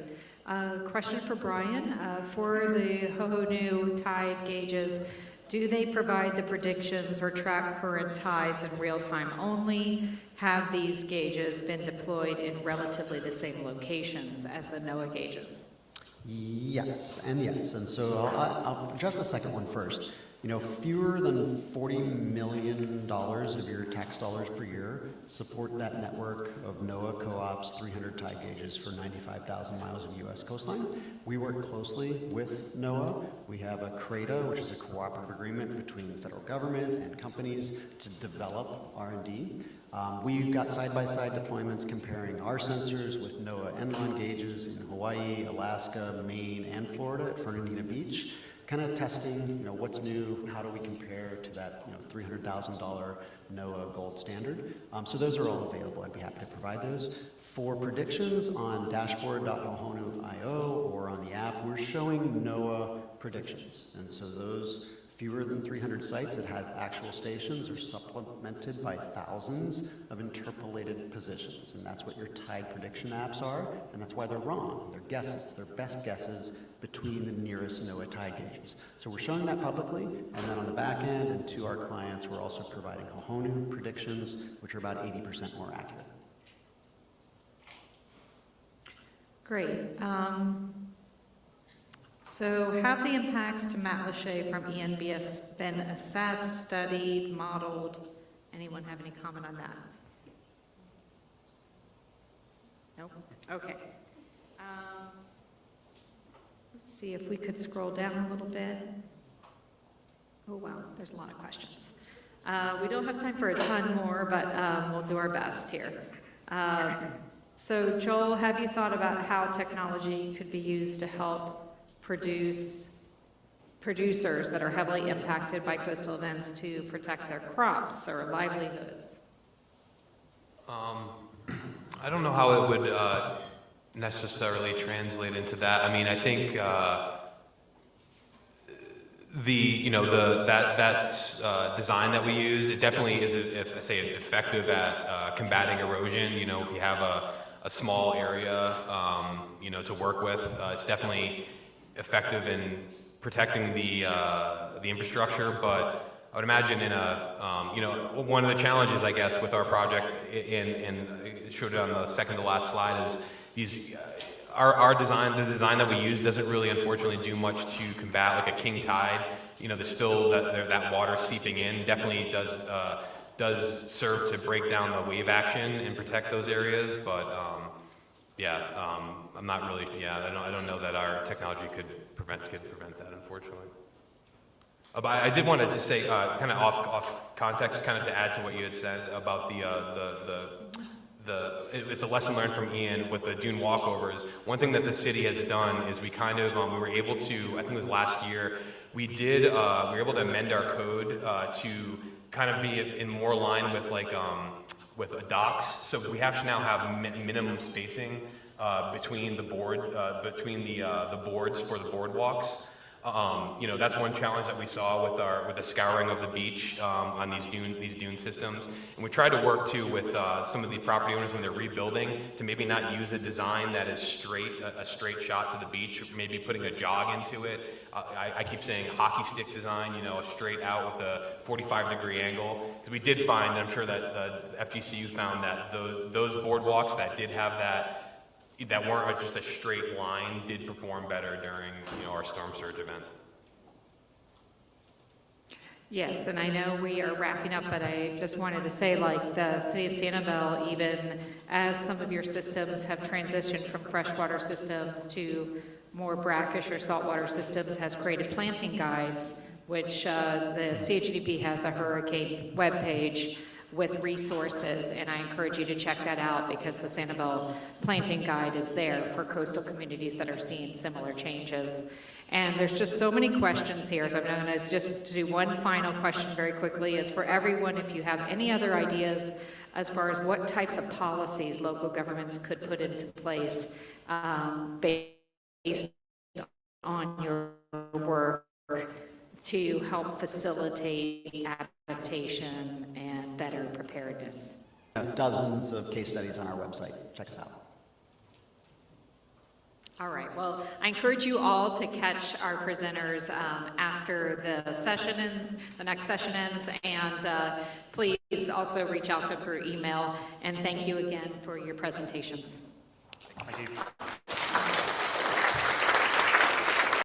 Question for Brian. For the Hohonu tide gauges, do they provide the predictions or track current tides in real time only? Have these gauges been deployed in relatively the same locations as the NOAA gauges? Yes, and yes. And so I'll address the second one first. You know, fewer than $40 million of your tax dollars per year support that network of NOAA co-ops 300 tide gauges for 95,000 miles of U.S. coastline. We work closely with NOAA. We have a CRADA, which is a cooperative agreement between the federal government and companies to develop R&D. We've got side-by-side deployments comparing our sensors with NOAA Enlon gauges in Hawaii, Alaska, Maine, and Florida at Fernandina Beach. Kind of testing, you know, what's new, how do we compare to that, you know, $300,000 NOAA gold standard. So those are all available. I'd be happy to provide those. For predictions on dashboard.hohonu.io or on the app, we're showing NOAA predictions. And so those fewer than 300 sites that have actual stations are supplemented by thousands of interpolated positions. And that's what your tide prediction apps are, and that's why they're wrong. They're guesses. They're best guesses between the nearest NOAA tide gauges. So we're showing that publicly, and then on the back end and to our clients, we're also providing Hohonu predictions, which are about 80% more accurate. Great. So have the impacts to Matlacha from ENBS been assessed, studied, modeled? Anyone have any comment on that? Nope. Okay. Let's see if we could scroll down a little bit. Oh, wow, there's a lot of questions. We don't have time for a ton more, but we'll do our best here. So Joel, have you thought about how technology could be used to help producers that are heavily impacted by coastal events to protect their crops or livelihoods? I don't know how it would necessarily translate into that. I mean, I think that design that we use, it definitely is, if I say, effective at combating erosion. You know, if you have a small area, to work with, it's definitely effective in protecting the infrastructure. But I would imagine in one of the challenges, I guess, with our project, and showed it on the second to last slide, these our design, the design that we use doesn't really unfortunately do much to combat like a king tide. You know, there's still that water seeping in. Definitely does serve to break down the wave action and protect those areas, but I'm not really, I don't know that our technology could prevent that, unfortunately. But I did want to just say, kind of off context, kind of to add to what you had said about it's a lesson learned from Ian with the dune walkovers. One thing that the city has done is we kind of, we were able to, I think it was last year, we were able to amend our code to kind of be in more line with like, with docks. So we actually now have minimum spacing between the boards for the boardwalks. You know, that's one challenge that we saw with the scouring of the beach on these dune systems, and we tried to work too with some of the property owners when they're rebuilding to maybe not use a design that is a straight shot to the beach, maybe putting a jog into it. I keep saying hockey stick design, you know, a straight out with a 45-degree angle. Because we did find, I'm sure that the FGCU found that those boardwalks that did have that weren't just a straight line did perform better during, you know, our storm surge event. Yes, and I know we are wrapping up, but I just wanted to say, like, the city of Sanibel, even as some of your systems have transitioned from freshwater systems to more brackish or saltwater systems, has created planting guides, which the CHDP has a hurricane webpage with resources, and I encourage you to check that out because the Sanibel planting guide is there for coastal communities that are seeing similar changes. And there's just so many questions here, so I'm going to just do one final question very quickly, is for everyone, if you have any other ideas as far as what types of policies local governments could put into place based on your work to help facilitate adaptation and better preparedness. Dozens of case studies on our website. Check us out. All right, well, I encourage you all to catch our presenters after the session ends, the next session ends, and please also reach out to them through email, and thank you again for your presentations. Thank you.